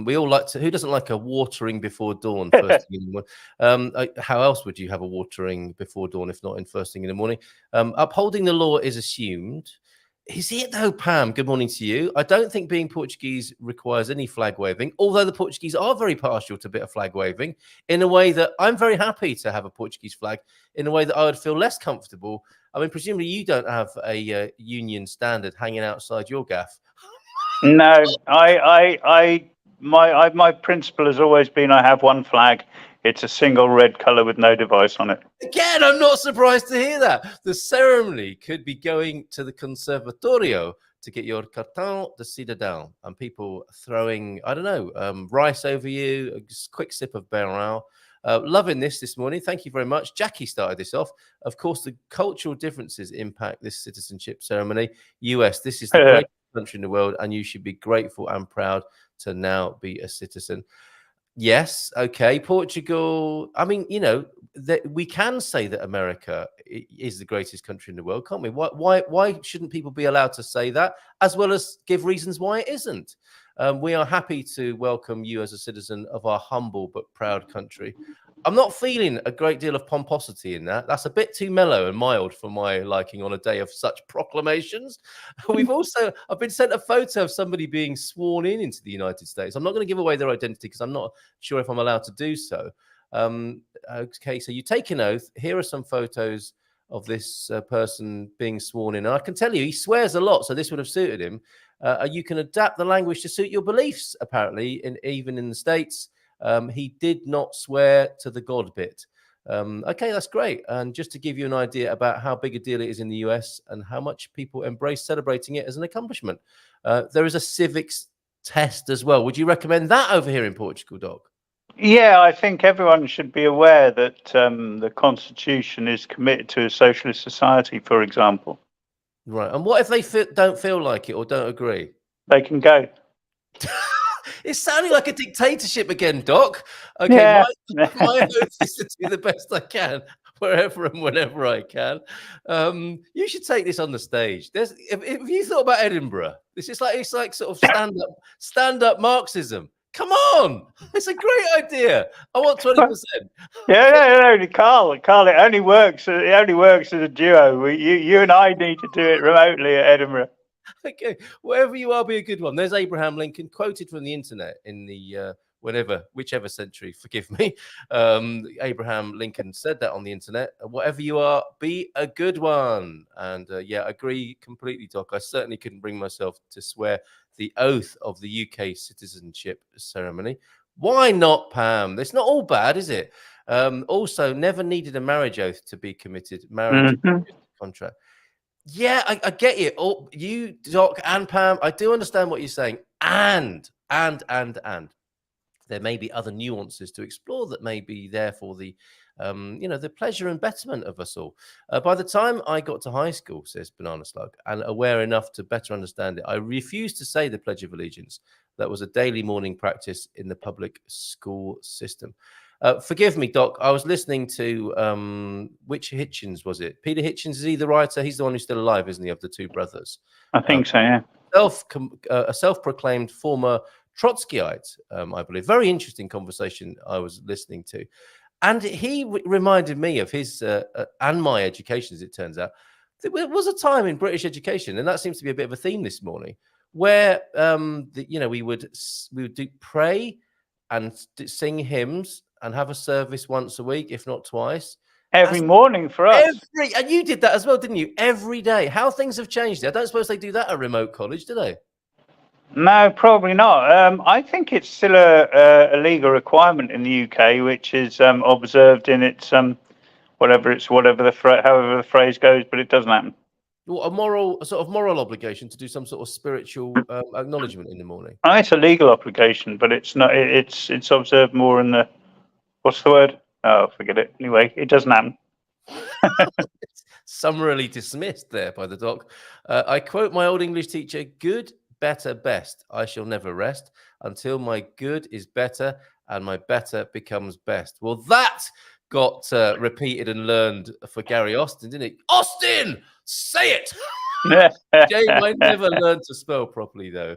We all like to. Who doesn't like a watering before dawn? First thing in the morning. How else would you have a watering before dawn if not in first thing in the morning? Upholding the law is assumed. Is it though, Pam? Good morning to you. I don't think being Portuguese requires any flag waving, although the Portuguese are very partial to a bit of flag waving, in a way that I'm very happy to have a Portuguese flag, in a way that I would feel less comfortable. I mean, presumably you don't have a Union Standard hanging outside your gaff. No, my principle has always been I have one flag. It's a single red color with no device on it. Again, I'm not surprised to hear that. The ceremony could be going to the conservatorio to get your cartão de cidadão, and people throwing, I don't know, rice over you, a quick sip of Beirão. Loving this morning. Thank you very much. Jackie started this off. Of course, the cultural differences impact this citizenship ceremony. US, this is the greatest country in the world, and you should be grateful and proud to now be a citizen. Yes, okay. Portugal. I mean, we can say that America is the greatest country in the world, can't we? Why shouldn't people be allowed to say that, as well as give reasons why it isn't? We are happy to welcome you as a citizen of our humble but proud country. I'm not feeling a great deal of pomposity in that. That's a bit too mellow and mild for my liking on a day of such proclamations. I've been sent a photo of somebody being sworn into the United States. I'm not going to give away their identity because I'm not sure if I'm allowed to do so. Okay, so you take an oath. Here are some photos of this person being sworn in. And I can tell you, he swears a lot, so this would have suited him. You can adapt the language to suit your beliefs, apparently, even in the States. He did not swear to the God bit. Okay, that's great. And just to give you an idea about how big a deal it is in the US and how much people embrace celebrating it as an accomplishment, there is a civics test as well. Would you recommend that over here in Portugal, Doc? Yeah, I think everyone should be aware that the Constitution is committed to a socialist society, for example. Right. And what if they don't feel like it or don't agree? They can go. It's sounding like a dictatorship again, Doc. Okay, Yeah. my hope is to do the best I can wherever and whenever I can. You should take this on the stage. If you thought about Edinburgh, it's like sort of stand-up Marxism. Come on, it's a great idea. I want 20%. No, Carl, it only works. It only works as a duo. You and I need to do it remotely at Edinburgh. Okay, wherever you are, be a good one. There's Abraham Lincoln, quoted from the internet in the whichever century, forgive me. Abraham Lincoln said that on the internet. Whatever you are, be a good one. And yeah, I agree completely, Doc. I certainly couldn't bring myself to swear the oath of the UK citizenship ceremony. Why not, Pam? It's not all bad, is it? Also, never needed a marriage oath to be committed. Marriage contract. Yeah, I get you. Oh, you, Doc, and Pam, I do understand what you're saying. And there may be other nuances to explore that may be there for the, the pleasure and betterment of us all. By the time I got to high school, says Banana Slug, and aware enough to better understand it, I refused to say the Pledge of Allegiance. That was a daily morning practice in the public school system. Forgive me, Doc. I was listening to which Hitchens was it? Peter Hitchens, is he the writer? He's the one who's still alive, isn't he, of the two brothers? I think so, yeah. A self-proclaimed former Trotskyite, I believe. Very interesting conversation I was listening to. And he reminded me of his and my education, as it turns out. There was a time in British education, and that seems to be a bit of a theme this morning, where we would pray and sing hymns and have a service once a week, if not twice. Every morning for us. And you did that as well, didn't you? Every day. How things have changed. I don't suppose they do that at remote college, do they? No, probably not. I think it's still a legal requirement in the UK, which is observed in its however the phrase goes, but it doesn't happen. Well, a sort of moral obligation to do some sort of spiritual acknowledgement in the morning. It's a legal obligation, but it's not. It's observed more in the. What's the word? Oh, forget it. Anyway, it doesn't happen. Summarily dismissed there by the Doc. I quote my old English teacher: "Good, better, best. I shall never rest until my good is better and my better becomes best." Well, that got repeated and learned for Gary Austin, didn't it? Austin, say it. James, I never learned to spell properly, though.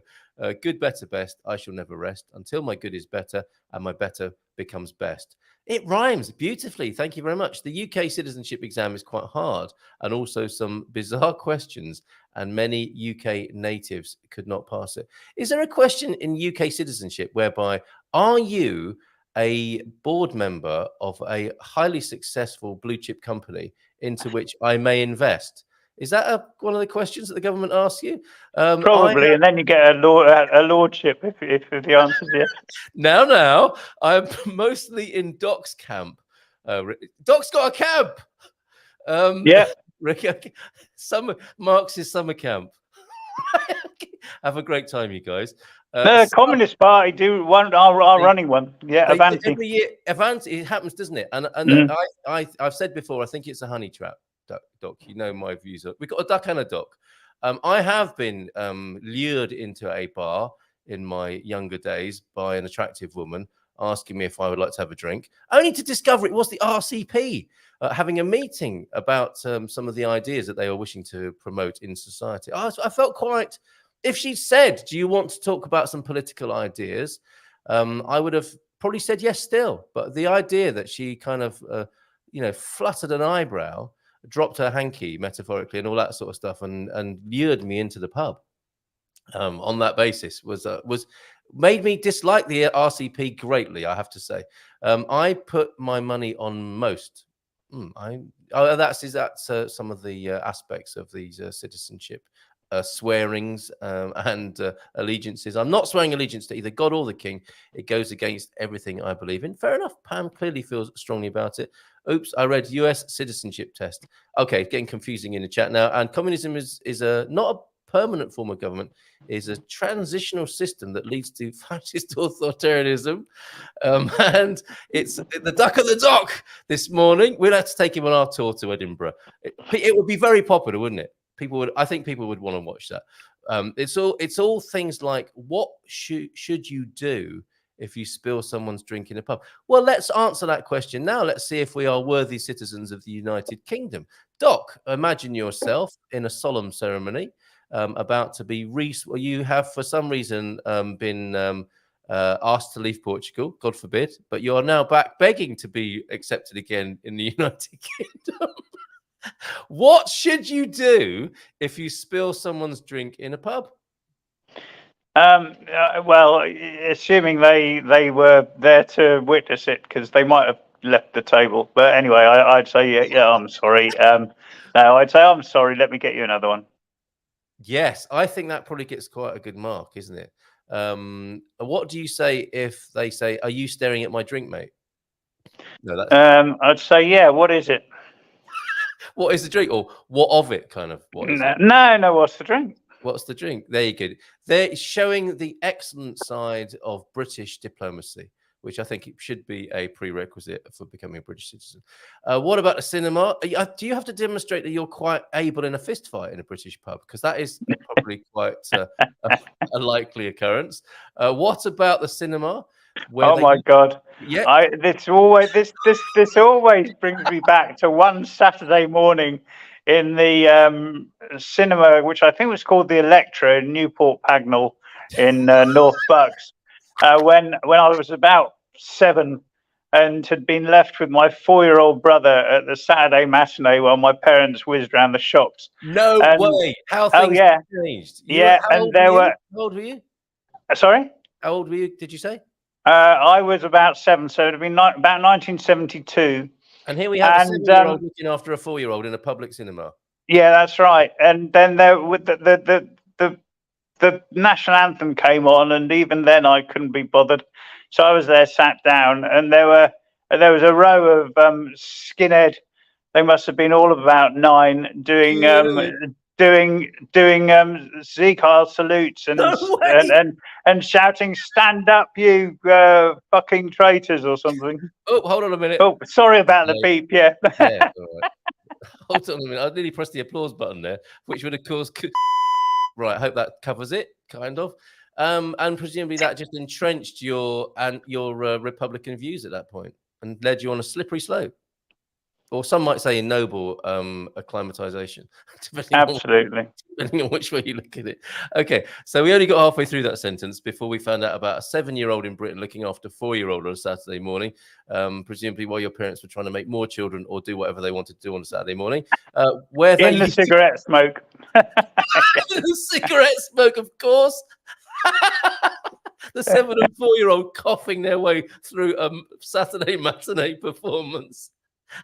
Good, better, best. I shall never rest until my good is better and my better becomes best. It rhymes beautifully. Thank you very much. The UK citizenship exam is quite hard and also some bizarre questions, and many UK natives could not pass it. Is there a question in UK citizenship whereby are you a board member of a highly successful blue chip company into which I may invest? Is that one of the questions that the government asks you? Probably, and then you get a lordship if the answer is yes. Now, I'm mostly in Doc's camp. Doc's got a camp. Yeah. Ricky, Marx's summer camp. Have a great time, you guys. The Communist Party are running one. Yeah, Avanti. Every year, Avanti, it happens, doesn't it? And I've said before, I think it's a honey trap, Doc. You know my views. We've got a duck and a doc. I have been lured into a bar in my younger days by an attractive woman asking me if I would like to have a drink, only to discover it was the RCP having a meeting about some of the ideas that they were wishing to promote in society. I felt quite... If she said, "Do you want to talk about some political ideas?" I would have probably said yes still. But the idea that she kind of, fluttered an eyebrow, dropped her hanky, metaphorically, and all that sort of stuff, and lured me into the pub on that basis was made me dislike the RCP greatly, I have to say. I put my money on most. That's some of the aspects of these citizenship swearings and allegiances. I'm not swearing allegiance to either God or the king. It goes against everything I believe in. Fair enough. Pam clearly feels strongly about it. Oops, I read US citizenship test. Okay, getting confusing in the chat now. And communism is not a permanent form of government, is a transitional system that leads to fascist authoritarianism. And it's the duck of the dock this morning. We'll have to take him on our tour to Edinburgh. It would be very popular, wouldn't it? I think people would want to watch that. It's all things like, what should you do if you spill someone's drink in a pub? Well, let's answer that question now. Let's see if we are worthy citizens of the United Kingdom. Doc, imagine yourself in a solemn ceremony about to be you have for some reason been asked to leave Portugal, God forbid, but you are now back begging to be accepted again in the United Kingdom. What should you do if you spill someone's drink in a pub? Well, assuming they were there to witness it, because they might have left the table. But anyway, I'd say, yeah, I'm sorry. No, I'd say, I'm sorry. Let me get you another one. Yes, I think that probably gets quite a good mark, isn't it? What do you say if they say, "Are you staring at my drink, mate?" No, I'd say, yeah. What is it? What is the drink, or what of it? Kind of. What is it? No. What's the drink? What's the drink? There you go. They're showing the excellent side of British diplomacy, which I think it should be a prerequisite for becoming a British citizen. What about the cinema? Do you have to demonstrate that you're quite able in a fist fight in a British pub? Because that is probably quite a likely occurrence. What about the cinema? Oh my God! Yeah, this always brings me back to one Saturday morning in the cinema, which I think was called the Electra in Newport Pagnell in North Bucks, when I was about 7 and had been left with my 4-year-old brother at the Saturday matinee while my parents whizzed around the shops. No way! How things have changed. How old were you? Sorry? How old were you? Did you say? I was about 7, so it'd have been about 1972. And here we have a 7-year-old looking after a 4-year-old in a public cinema. Yeah, that's right. And then there with the national anthem came on, and even then I couldn't be bothered. So I was there, sat down, and there was a row of skinhead. They must have been all of about 9 doing Zeke Heil salutes and shouting, "Stand up, you fucking traitors," or something. Oh, hold on a minute. Oh, sorry about the beep. Yeah. Yeah, all right. Hold on a minute. I nearly pressed the applause button there, which would of course. Right. I hope that covers it, kind of. And presumably that just entrenched your Republican views at that point and led you on a slippery slope. Or some might say ennoble acclimatization. Absolutely. Depending on which way you look at it. Okay, so we only got halfway through that sentence before we found out about a 7-year-old in Britain looking after a 4-year-old on a Saturday morning, presumably while your parents were trying to make more children or do whatever they wanted to do on a Saturday morning. Where they the cigarette smoke. The cigarette smoke, of course. The 7 and 4-year-old coughing their way through a Saturday matinee performance.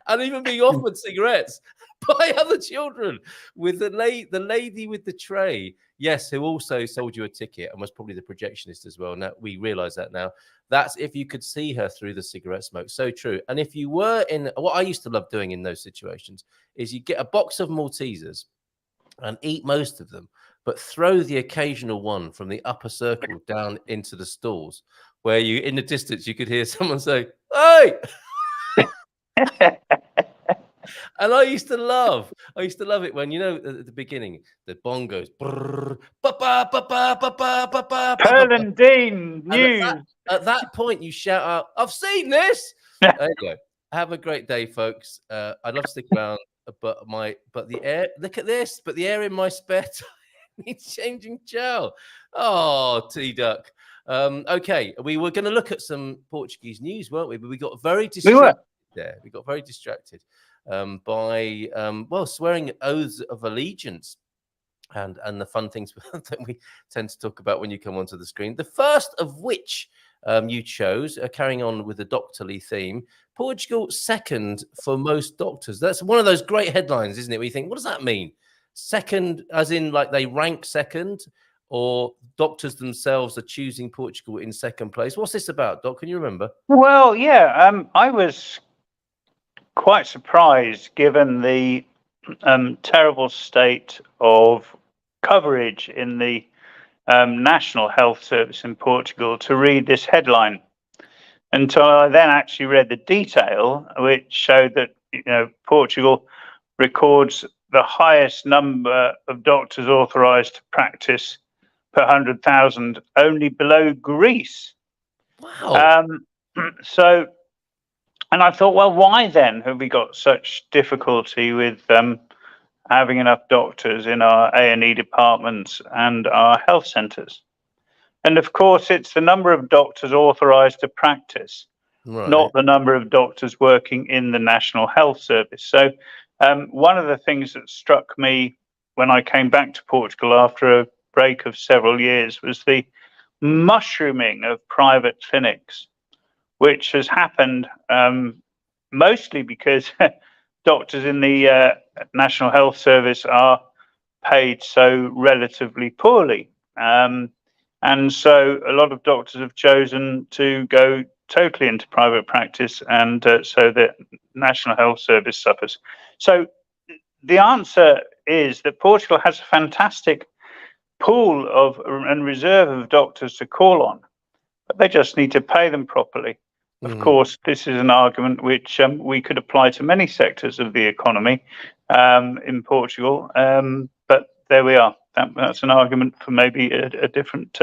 And even being offered cigarettes by other children with the lady with the tray, yes, who also sold you a ticket and was probably the projectionist as well. Now we realize that now. That's if you could see her through the cigarette smoke. So true. And if you were in what I used to love doing in those situations is you get a box of Maltesers and eat most of them, but throw the occasional one from the upper circle down into the stalls where you, in the distance, you could hear someone say, "Hey!" And I used to love it when, you know, at the beginning, the bongos. Pearl and Dean news. At that point, you shout out, "I've seen this." There you go. Have a great day, folks. I'd love to stick around, but the air. Look at this. But the air in my spare time needs changing. Chow. Oh, T-Duck. Okay, we were going to look at some Portuguese news, weren't we? But we got very distracted. There, we got very distracted by swearing oaths of allegiance and the fun things that we tend to talk about when you come onto the screen. The first of which you chose, carrying on with the doctorly theme, Portugal second for most doctors. That's one of those great headlines, isn't it? Where you think, what does that mean? second, as in like they rank second, or doctors themselves are choosing Portugal in second place? What's this about, Doc? Can you remember? Well, yeah, I was quite surprised given the terrible state of coverage in the National Health Service in Portugal to read this headline, until I then actually read the detail, which showed that Portugal records the highest number of doctors authorised to practice per 100,000, only below Greece. Wow. So, and I thought, well, why then have we got such difficulty with having enough doctors in our A&E departments and our health centres? And of course, it's the number of doctors authorised to practice, not the number of doctors working in the National Health Service. So one of the things that struck me when I came back to Portugal after a break of several years was the mushrooming of private clinics, which has happened mostly because doctors in the National Health Service are paid so relatively poorly. And so a lot of doctors have chosen to go totally into private practice, and so the National Health Service suffers. So the answer is that Portugal has a fantastic pool of and reserve of doctors to call on, but they just need to pay them properly. Of course, this is an argument which we could apply to many sectors of the economy in Portugal, but there we are. That's an argument for maybe a different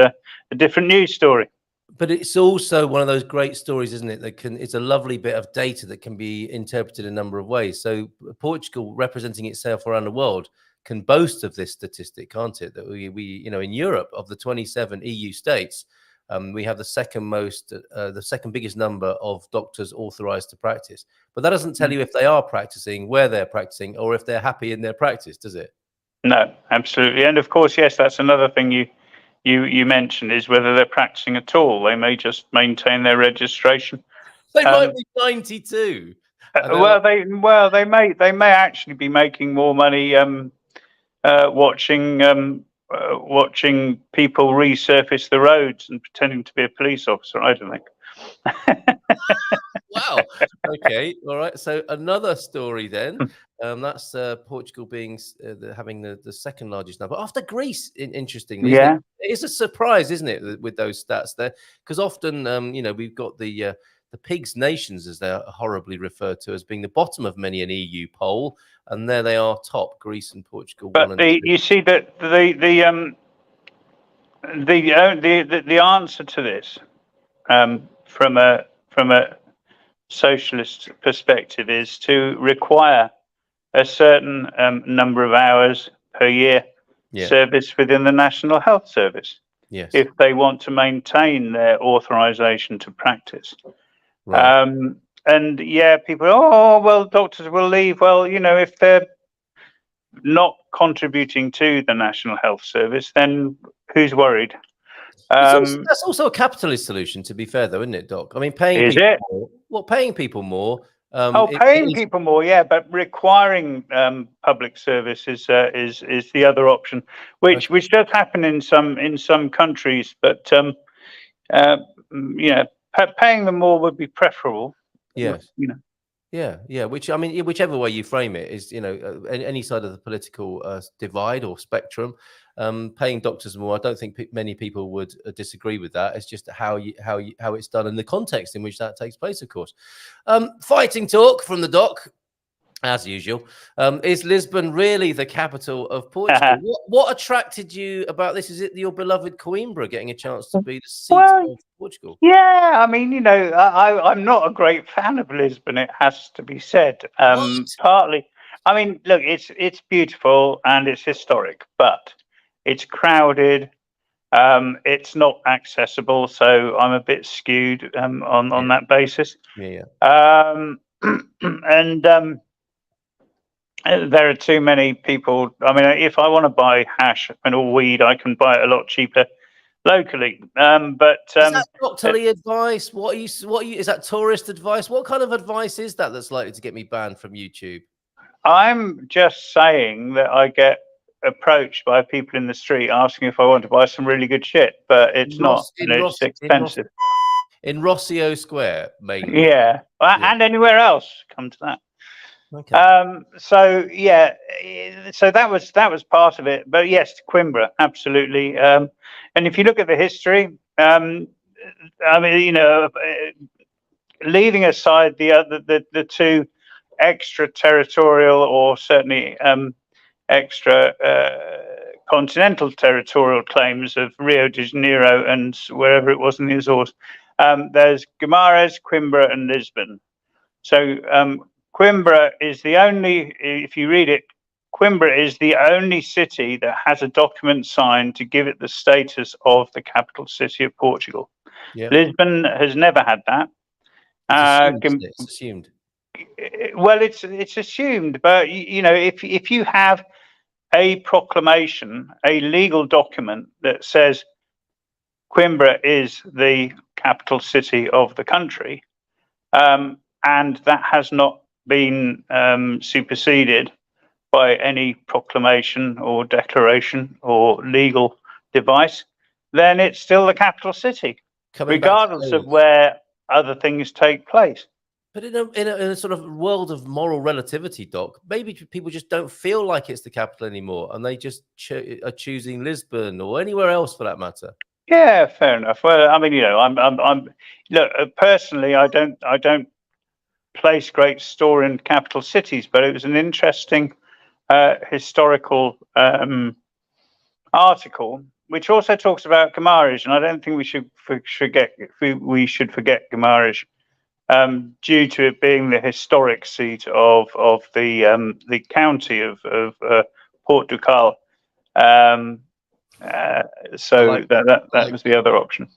news story. But it's also one of those great stories, isn't it? It's a lovely bit of data that can be interpreted in a number of ways. So Portugal, representing itself around the world, can boast of this statistic, can't it? That we in Europe, of the 27 EU states, we have the second biggest number of doctors authorized to practice. But that doesn't tell you if they are practicing, where they're practicing, or if they're happy in their practice, does it? No, absolutely. And of course, yes, that's another thing you mentioned, is whether they're practicing at all. They may just maintain their registration. They might be 92. They may actually be making more money watching people resurface the roads and pretending to be a police officer. I don't think. Wow. Okay. All right. So another story then. That's Portugal being having the second largest number after Greece. Interestingly, yeah, it's a surprise, isn't it, with those stats there? Because often, we've got the pigs nations, as they're horribly referred to, as being the bottom of many an EU poll, and there they are, top, Greece and Portugal. But you see that the answer to this, from a socialist perspective, is to require a certain number of hours per year service within the National Health Service, if they want to maintain their authorization to practice. Right. And people, doctors will leave. Well, if they're not contributing to the National Health Service, then who's worried? That's also a capitalist solution, to be fair, though, isn't it, Doc? I mean, paying people more. Paying people more, yeah, but requiring public service is the other option, which does happen in some countries, but paying them more would be preferable. Yes. Yeah. Which, I mean, whichever way you frame it is, any side of the political divide or spectrum, paying doctors more. I don't think many people would disagree with that. It's just how it's done and the context in which that takes place, of course. Fighting talk from the Doc, as usual. Is Lisbon really the capital of Portugal? What attracted you about this? Is it your beloved Coimbra getting a chance to be the seat of Portugal? Yeah, I mean, I'm not a great fan of Lisbon, it has to be said. Partly, I mean, look, it's beautiful and it's historic, but it's crowded. It's not accessible, so I'm a bit skewed on that basis. There are too many people. I mean, if I want to buy hash or weed, I can buy it a lot cheaper locally. But is that doctorly advice? What is that tourist advice? What kind of advice is that that's likely to get me banned from YouTube? I'm just saying that I get approached by people in the street asking if I want to buy some really good shit, but it's not, and it's expensive. In Rossio Square, mainly. Yeah, and anywhere else. Come to that. Okay. So yeah, so that was part of it. But yes, Coimbra, absolutely. And if you look at the history, I mean, you know, leaving aside the two extraterritorial or certainly extra continental territorial claims of Rio de Janeiro and wherever it was in the Azores, there's Guimarães, Coimbra, and Lisbon. So Coimbra is the only, if you read it, Coimbra is the only city that has a document signed to give it the status of the capital city of Portugal. Yeah. Lisbon has never had that. It's assumed. Well, it's assumed, but you know, if you have a proclamation, a legal document that says Coimbra is the capital city of the country, and that has not been superseded by any proclamation or declaration or legal device, then it's still the capital city, regardless of where other things take place. But in a sort of world of moral relativity, Doc, maybe people just don't feel like it's the capital anymore, and they just are choosing Lisbon or anywhere else for that matter. Yeah, fair enough. Well, I mean, you know, I'm look, personally, I don't place great store in capital cities, but it was an interesting historical article, which also talks about Guimarães, and I don't think we should forget Guimarães, due to it being the historic seat of the county of Portugal. So that was the other option.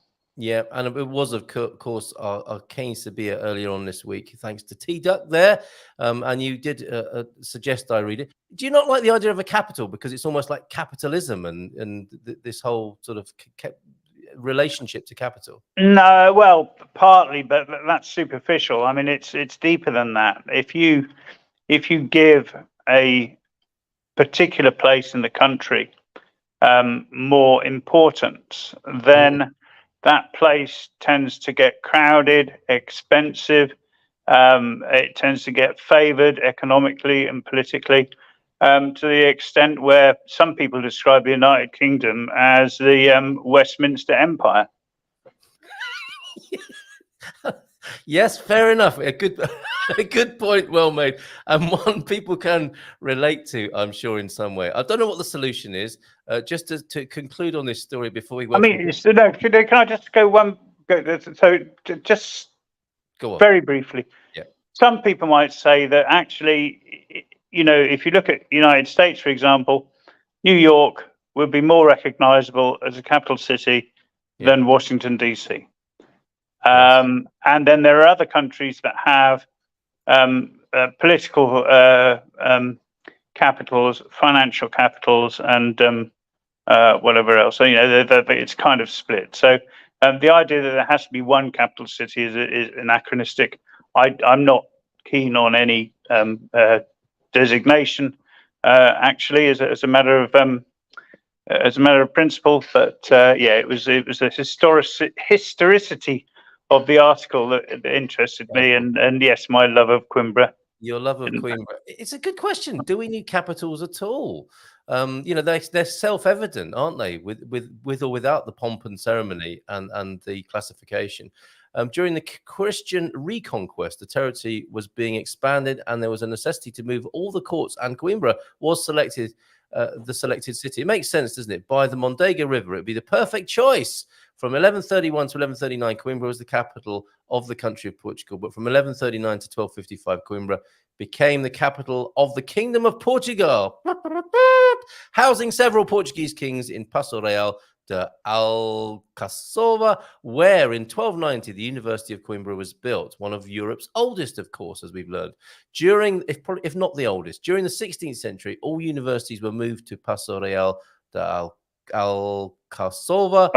Yeah, and it was, of course, our Kane Sabia earlier on this week, thanks to T-Duck there. And you did suggest I read it. Do you not like the idea of a capital? Because it's almost like capitalism and this whole sort of relationship to capital. No, well, partly, but that's superficial. I mean, it's deeper than that. If you give a particular place in the country more importance, then that place tends to get crowded, expensive. It tends to get favored economically and politically, to the extent where some people describe the United Kingdom as the Westminster Empire. Yes, fair enough. A good point, well made, and one people can relate to, I'm sure, in some way. I don't know what the solution is. Just to conclude on this story before we. I mean, no. Can I just go one? So just go on very briefly. Yeah. Some people might say that actually, you know, if you look at the United States, for example, New York would be more recognizable as a capital city than Washington, D.C. And then there are other countries that have political capitals, financial capitals, and whatever else. So, you know, it's kind of split. So the idea that there has to be one capital city is anachronistic. I'm not keen on any designation, actually, as a matter of principle. But yeah, it was the historicity of the article that interested me, and yes, my love of Coimbra. Your love of Coimbra. It's a good question. Do we need capitals at all? You know, they're self-evident, aren't they? With or without the pomp and ceremony and the classification. During the Christian reconquest, the territory was being expanded, and there was a necessity to move all the courts, and Coimbra was selected, the selected city. It makes sense, doesn't it? By the Mondego River, it'd be the perfect choice. From 1131 to 1139, Coimbra was the capital of the country of Portugal. But from 1139 to 1255, Coimbra became the capital of the Kingdom of Portugal, housing several Portuguese kings in Passo Real de Alcacova, where in 1290 the University of Coimbra was built, one of Europe's oldest, of course, as we've learned. During, if not the oldest, during the 16th century, all universities were moved to Passo Real de Alcacova,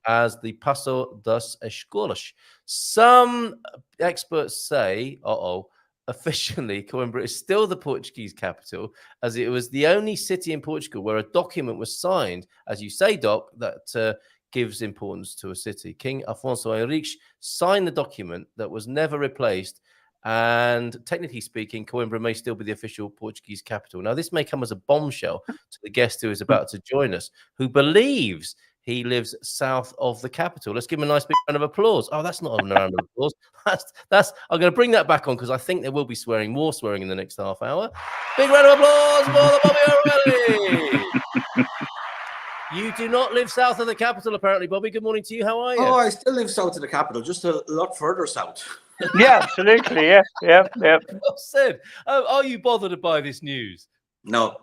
as the Passo das Escolas. Some experts say, officially, Coimbra is still the Portuguese capital, as it was the only city in Portugal where a document was signed, as you say, Doc, that gives importance to a city. King Afonso Henriques signed the document that was never replaced, and technically speaking, Coimbra may still be the official Portuguese capital. Now, this may come as a bombshell to the guest who is about to join us, who believes he lives south of the capital. Let's give him a nice big round of applause. Oh, that's not a round of applause. That's. I'm going to bring that back on because I think there will be more swearing in the next half hour. Big round of applause for the Bobby O'Reilly. You do not live south of the capital, apparently, Bobby. Good morning to you. How are you? Oh, I still live south of the capital, just a lot further south. Yeah, absolutely. Yeah. Well said. Are you bothered by this news? No.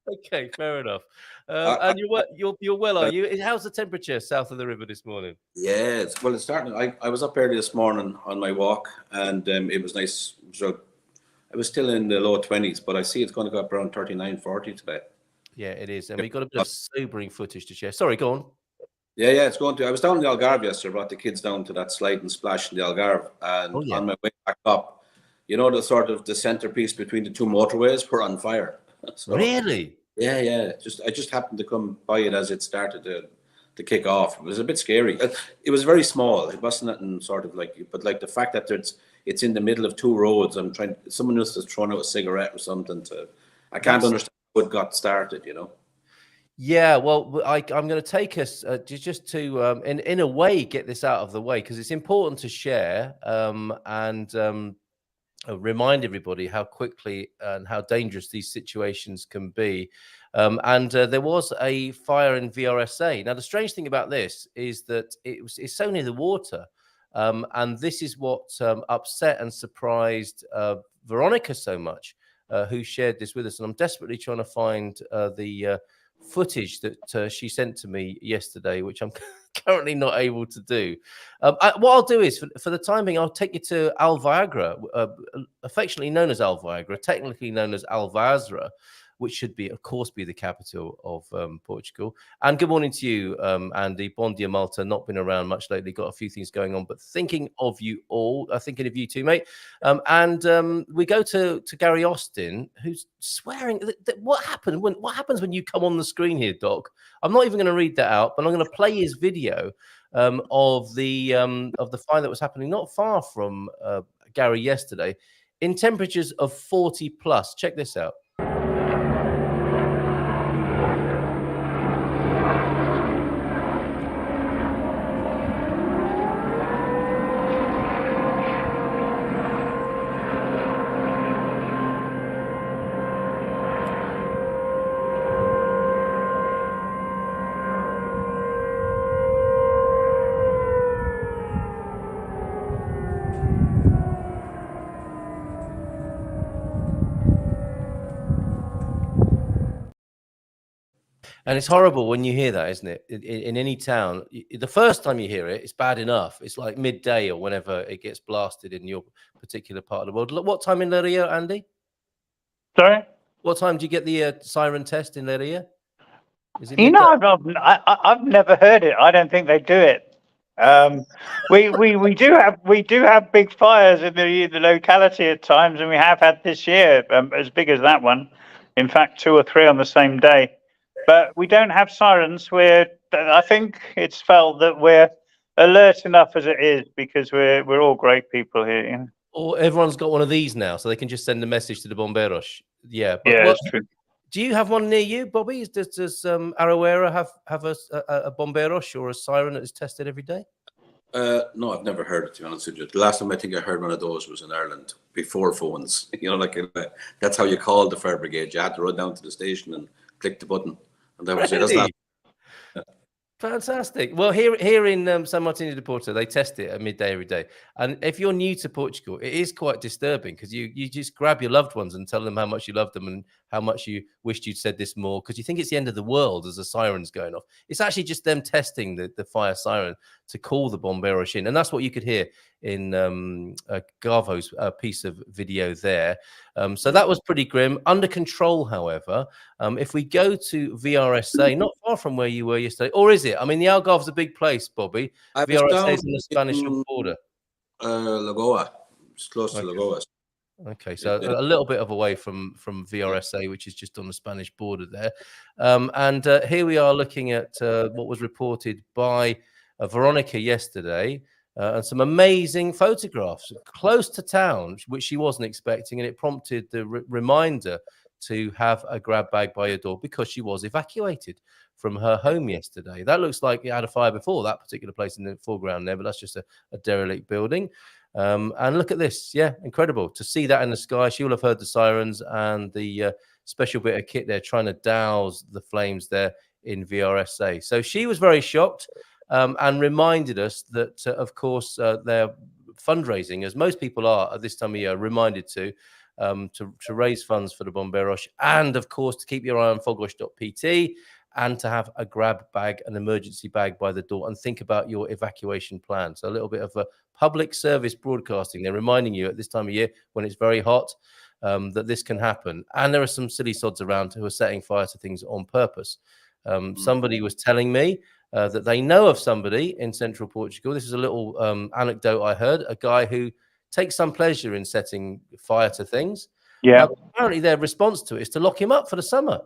Okay, fair enough. And you're well, are you? How's the temperature south of the river this morning? Yeah, it's starting. I was up early this morning on my walk, and it was nice. So I was still in the low 20s, but I see it's going to go up around 39, 40 today. Yeah, it is. And we've got a bit of sobering footage to share. Sorry, go on. Yeah, it's going to. I was down in the Algarve yesterday, brought the kids down to that slide and splash in the Algarve, and on my way back up, you know, the centerpiece between the two motorways were on fire. So, really? Yeah. I just happened to come by it as it started to kick off. It was a bit scary. It was very small. It wasn't nothing sort of like, but like the fact that it's in the middle of two roads. Someone else is throwing out a cigarette or something. I can't understand how it got started, you know. Yeah, well, I'm going to take us just to, in a way, get this out of the way, because it's important to share and remind everybody how quickly and how dangerous these situations can be. There was a fire in VRSA. Now, the strange thing about this is that it's so near the water. And this is what upset and surprised Veronica so much, who shared this with us. And I'm desperately trying to find the footage that she sent to me yesterday, which I'm currently not able to do. What I'll do is, for the time being, I'll take you to Alviagra, affectionately known as Alviagra, technically known as Alvazra, which should be, of course, be the capital of Portugal. And good morning to you, Andy. Bon dia, Malta. Not been around much lately. Got a few things going on, but thinking of you all. Thinking of you too, mate. We go to Gary Austin, who's swearing. What happens when you come on the screen here, Doc? I'm not even going to read that out, but I'm going to play his video of the fire that was happening not far from Gary yesterday, in temperatures of 40 plus. Check this out. And it's horrible when you hear that, isn't it? In any town, the first time you hear it, it's bad enough. It's like midday or whenever it gets blasted in your particular part of the world. What time in Leiria, Andy? Sorry? What time do you get the siren test in Leiria? Is it you know, I've never heard it. I don't think they do it. We do have big fires in the locality at times, and we have had this year as big as that one. In fact, 2 or 3 on the same day. But we don't have sirens. I think it's felt that we're alert enough as it is because we're all great people here. You know? Or everyone's got one of these now, so they can just send a message to the bomberos. Yeah, but yeah, that's true. Do you have one near you, Bobby? Does Aroera have a bomberos or a siren that is tested every day? No, I've never heard it, to be honest with you. The last time I think I heard one of those was in Ireland before phones. You know, like that's how you called the fire brigade. You had to run down to the station and click the button, and that was it. Fantastic. Well, here in San Martin de Porto, they test it at midday every day. And if you're new to Portugal, it is quite disturbing because you just grab your loved ones and tell them how much you love them and how much you wished you'd said this more, because you think it's the end of the world as the siren's going off. It's actually just them testing the fire siren to call the bomberos in. And that's what you could hear in Garvo's piece of video there. So that was pretty grim. Under control, however. If we go to VRSA, not far from where you were yesterday, or is it? I mean, the Algarve's a big place, Bobby. VRSA is on the Spanish border. Lagoa. It's close to Lagoas. Okay, so a little bit of away from VRSA, which is just on the Spanish border there. And here we are looking at what was reported by Veronica yesterday, and some amazing photographs close to town, which she wasn't expecting, and it prompted the reminder to have a grab bag by your door because she was evacuated from her home yesterday. That looks like it had a fire before, that particular place in the foreground there, but that's just a derelict building. And look at this. Yeah, incredible to see that in the sky. She will have heard the sirens and the special bit of kit there trying to douse the flames there in VRSA. So she was very shocked and reminded us that, of course, they're fundraising, as most people are at this time of year, reminded to raise funds for the Bomberos, and, of course, to keep your eye on fogwash.pt and to have a grab bag, an emergency bag by the door, and think about your evacuation plan. So a little bit of a public service broadcasting. They're reminding you at this time of year when it's very hot that this can happen. And there are some silly sods around who are setting fire to things on purpose. Somebody was telling me that they know of somebody in central Portugal. This is a little anecdote I heard, a guy who takes some pleasure in setting fire to things. Yeah. Apparently their response to it is to lock him up for the summer.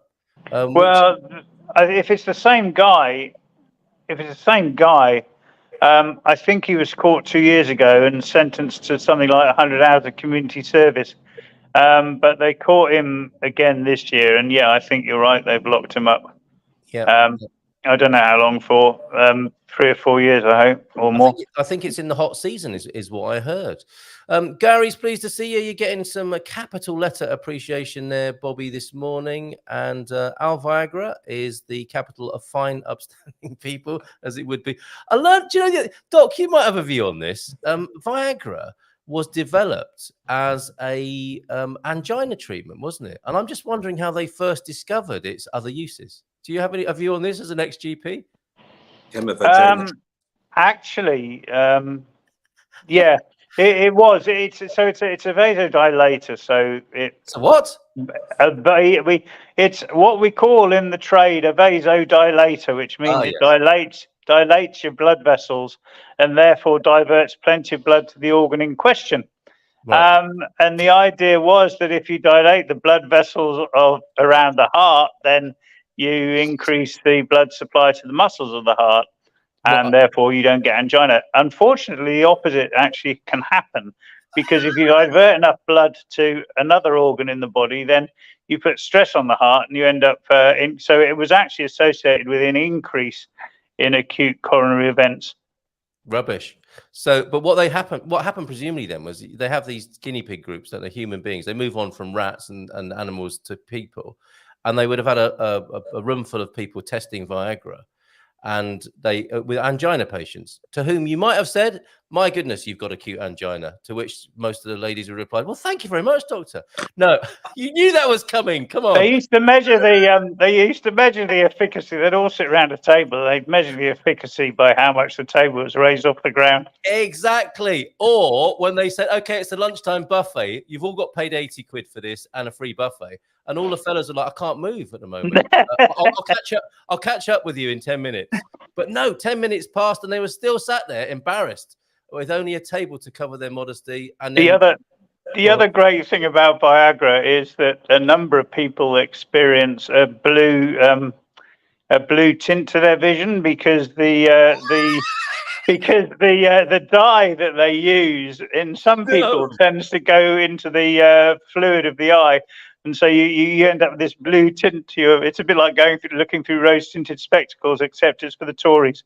Well, if it's the same guy, I think he was caught 2 years ago and sentenced to something like 100 hours of community service. But they caught him again this year, and yeah, I think you're right. They've locked him up. Yeah. I don't know how long for. 3 or 4 years, I hope, or more. I think it's in the hot season, is what I heard. Gary's pleased to see you. You're getting some capital letter appreciation there, Bobby, this morning. And Al Viagra is the capital of fine, upstanding people, as it would be. I learned, do you know, Doc, you might have a view on this. Viagra was developed as a angina treatment, wasn't it? And I'm just wondering how they first discovered its other uses. Do you have a view on this as an ex-GP? Actually, yeah, it was. It's a vasodilator. So it's a what? It's what we call in the trade a vasodilator, which means it dilates your blood vessels and therefore diverts plenty of blood to the organ in question. Right. And the idea was that if you dilate the blood vessels around the heart, then you increase the blood supply to the muscles of the heart, and therefore you don't get angina. Unfortunately, the opposite actually can happen, because if you divert enough blood to another organ in the body, then you put stress on the heart and you end up so it was actually associated with an increase in acute coronary events. Rubbish. So, but what happened presumably then was they have these guinea pig groups that are human beings. They move on from rats and animals to people. And they would have had a room full of people testing Viagra, and they with angina patients to whom you might have said, "My goodness, you've got acute angina." To which most of the ladies would reply, "Well, thank you very much, doctor." No, you knew that was coming. Come on. They used to measure the efficacy. They'd all sit around a table. They'd measure the efficacy by how much the table was raised off the ground. Exactly. Or when they said, "Okay, it's a lunchtime buffet. You've all got paid 80 quid for this and a free buffet." And all the fellas are like, "I can't move at the moment. I'll catch up with you in 10 minutes. But no, 10 minutes passed and they were still sat there embarrassed with only a table to cover their modesty. And then, the other great thing about Viagra is that a number of people experience a blue tint to their vision because the dye that they use in some people tends to go into the fluid of the eye. And so you end up with this blue tint to your. It's a bit like looking through rose-tinted spectacles, except it's for the Tories.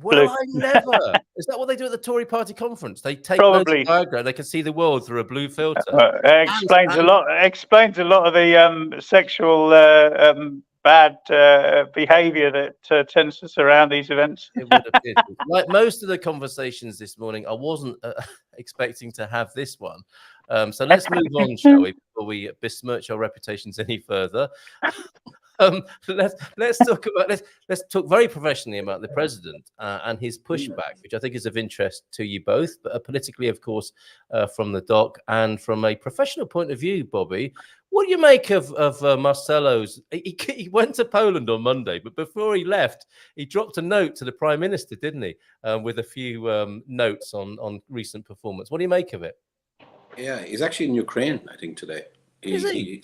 Well, Blue. I never. Is that what they do at the Tory party conference? They take Probably Viagra, they can see the world through a blue filter. Explains a lot of the sexual bad behaviour that tends to surround these events. It would appear. Like most of the conversations this morning, I wasn't expecting to have this one. So let's move on, shall we, before we besmirch our reputations any further. Let's talk very professionally about the president and his pushback, which I think is of interest to you both, but politically, of course, from the doc and from a professional point of view, Bobby. What do you make of Marcelo's? He went to Poland on Monday, but before he left, he dropped a note to the Prime Minister, didn't he? With a few notes on recent performance. What do you make of it? Yeah, he's actually in Ukraine, I think, today. Is he?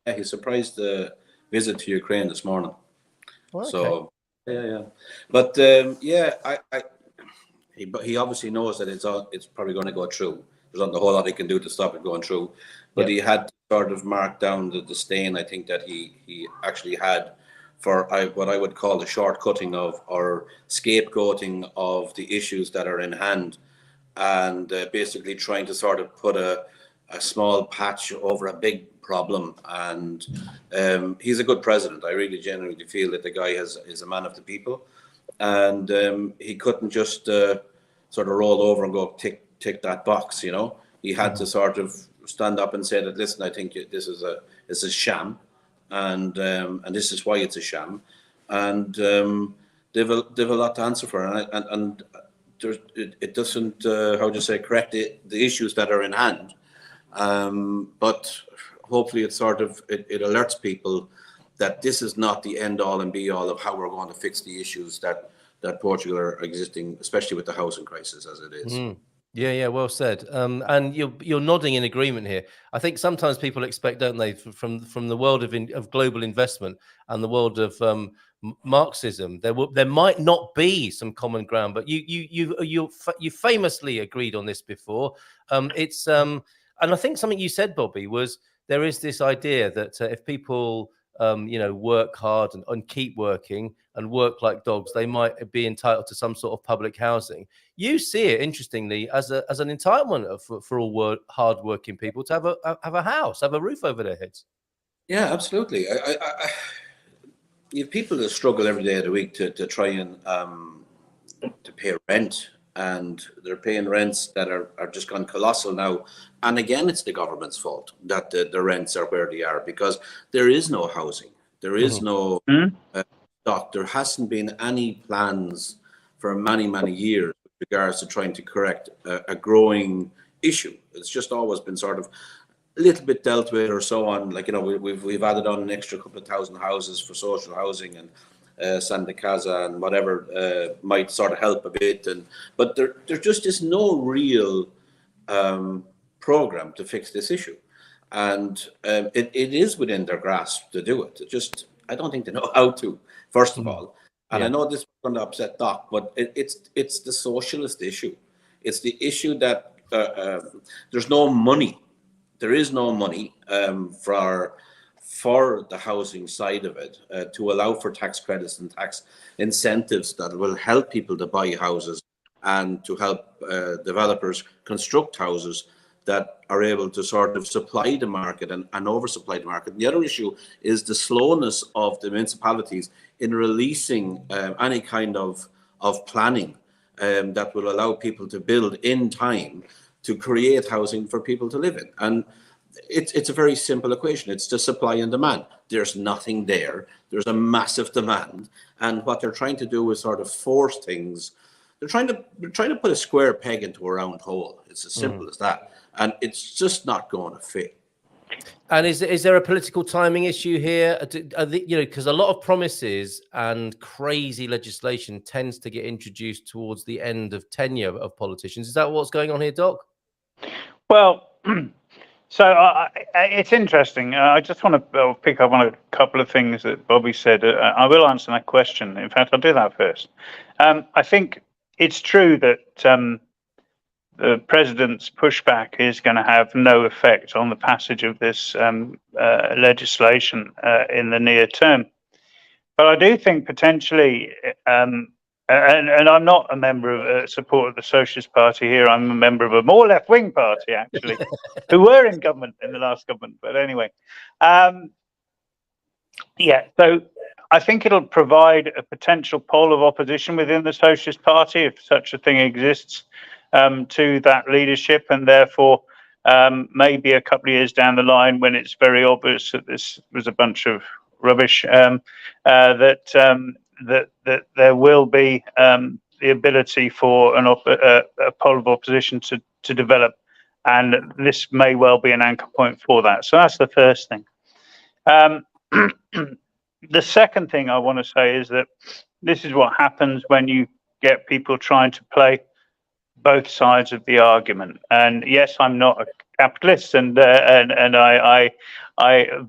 He surprised the visit to Ukraine this morning. Okay. So yeah. But he obviously knows that it's probably going to go through. There's not a whole lot he can do to stop it going through. But he had to sort of mark down the disdain, I think, that he actually had for what I would call the shortcutting of or scapegoating of the issues that are in hand, and basically trying to sort of put a small patch over a big problem. And he's a good president. I really genuinely feel that the guy is a man of the people, and he couldn't just sort of roll over and go tick that box. You know, he had to sort of stand up and say that, listen, I think this is a sham, and this is why it's a sham, and they've a lot to answer for, and it doesn't how do you say, correct the issues that are in hand, but hopefully it alerts people that this is not the end all and be all of how we're going to fix the issues that Portugal are existing, especially with the housing crisis as it is. Yeah, well said. And you're nodding in agreement here. I think sometimes people expect, don't they, from the world of global investment and the world of Marxism, there might not be some common ground, but you famously agreed on this before. And I think something you said, Bobby, was there is this idea that if people work hard and keep working and work like dogs, they might be entitled to some sort of public housing. You see it, interestingly, as an entitlement for all hard-working people to have a house, have a roof over their heads. Yeah, absolutely. You have people that struggle every day of the week to try and to pay rent, and they're paying rents that are just gone colossal now. And again, it's the government's fault that the rents are where they are, because there is no housing. There is no stock. There hasn't been any plans for many, many years with regards to trying to correct a growing issue. It's just always been sort of a little bit dealt with or so on. Like, we've added on an extra couple of thousand houses for social housing and Santa Casa and whatever might sort of help a bit. But there just is no real program to fix this issue. And it is within their grasp to do it. I don't think they know how to, first of all. And I know this is going to upset Doc, but it's the socialist issue. It's the issue that there's no money. There is no money for the housing side of it to allow for tax credits and tax incentives that will help people to buy houses and to help developers construct houses that are able to sort of supply the market and oversupply the market. And the other issue is the slowness of the municipalities in releasing any kind of planning that will allow people to build in time to create housing for people to live in. And it's a very simple equation. It's the supply and demand. There's nothing there. There's a massive demand. And what they're trying to do is sort of force things. They're trying to put a square peg into a round hole. It's as simple as that. And it's just not going to fit. And is there a political timing issue here? Because a lot of promises and crazy legislation tends to get introduced towards the end of tenure of politicians. Is that what's going on here, Doc? Well, so it's interesting. I just want to pick up on a couple of things that Bobby said. I will answer that question. In fact, I'll do that first. I think it's true that the president's pushback is going to have no effect on the passage of this legislation in the near term. But I do think potentially, and I'm not a member of support of the Socialist Party here. I'm a member of a more left-wing party, actually, who were in government in the last government. But anyway, so I think it'll provide a potential pole of opposition within the Socialist Party, if such a thing exists, to that leadership, and therefore maybe a couple of years down the line, when it's very obvious that this was a bunch of rubbish, that there will be the ability for a pole of opposition to develop, and this may well be an anchor point for that. So that's the first thing. The second thing I want to say is that this is what happens when you get people trying to play both sides of the argument. And yes, I'm not capitalists, and I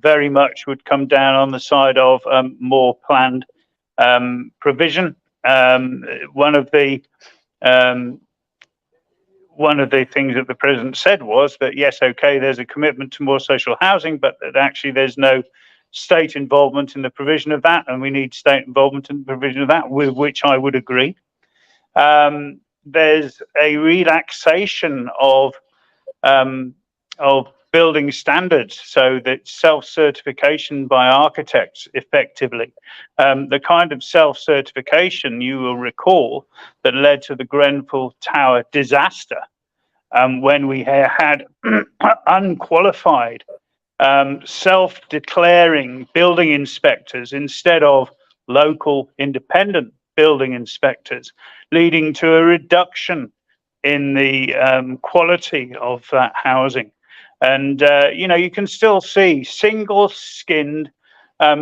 very much would come down on the side of more planned provision. One of the things that the president said was that yes, okay, there's a commitment to more social housing, but that actually there's no state involvement in the provision of that, and we need state involvement in the provision of that, with which I would agree. There's a relaxation of building standards, so that self-certification by architects effectively, the kind of self-certification you will recall that led to the Grenfell Tower disaster, when we had unqualified self-declaring building inspectors instead of local independent building inspectors, leading to a reduction in the quality of that housing. And you can still see single-skinned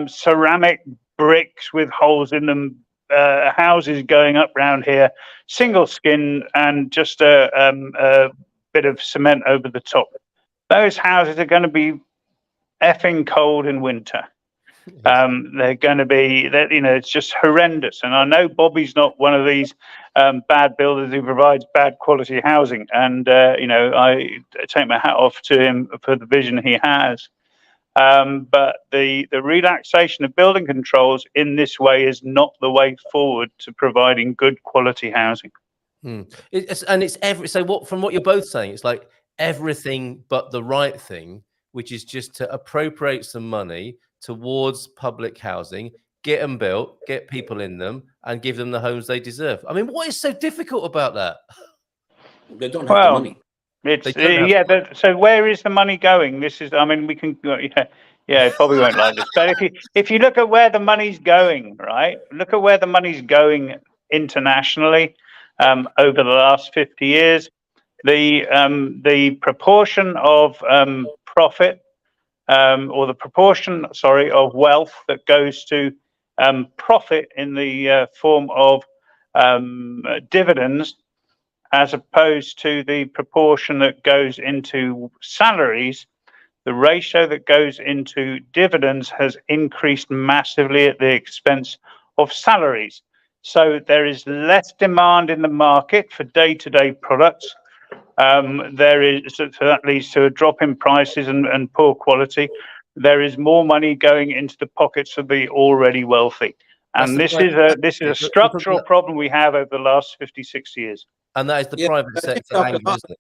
ceramic bricks with holes in them, houses going up round here, single skin, and just a bit of cement over the top. Those houses are going to be effing cold in winter. They're going to be, it's just horrendous. And I know Bobby's not one of these bad builders who provides bad quality housing. And, I take my hat off to him for the vision he has. But the relaxation of building controls in this way is not the way forward to providing good quality housing. So from what you're both saying, it's like everything but the right thing, which is just to appropriate some money towards public housing, get them built, get people in them, and give them the homes they deserve. I mean, what is so difficult about that? They don't have the money. So where is the money going? We can, probably won't like this, but if you look at where the money's going, right? Look at where the money's going internationally over the last 50 years. The proportion of profit, or the proportion, of wealth that goes to profit in the form of dividends, as opposed to the proportion that goes into salaries, the ratio that goes into dividends has increased massively at the expense of salaries. So there is less demand in the market for day-to-day products. So that leads to a drop in prices and poor quality. There is more money going into the pockets of the already wealthy. And this is a structural problem we have over the last 50, 60 years. And that is the private sector angle, isn't it?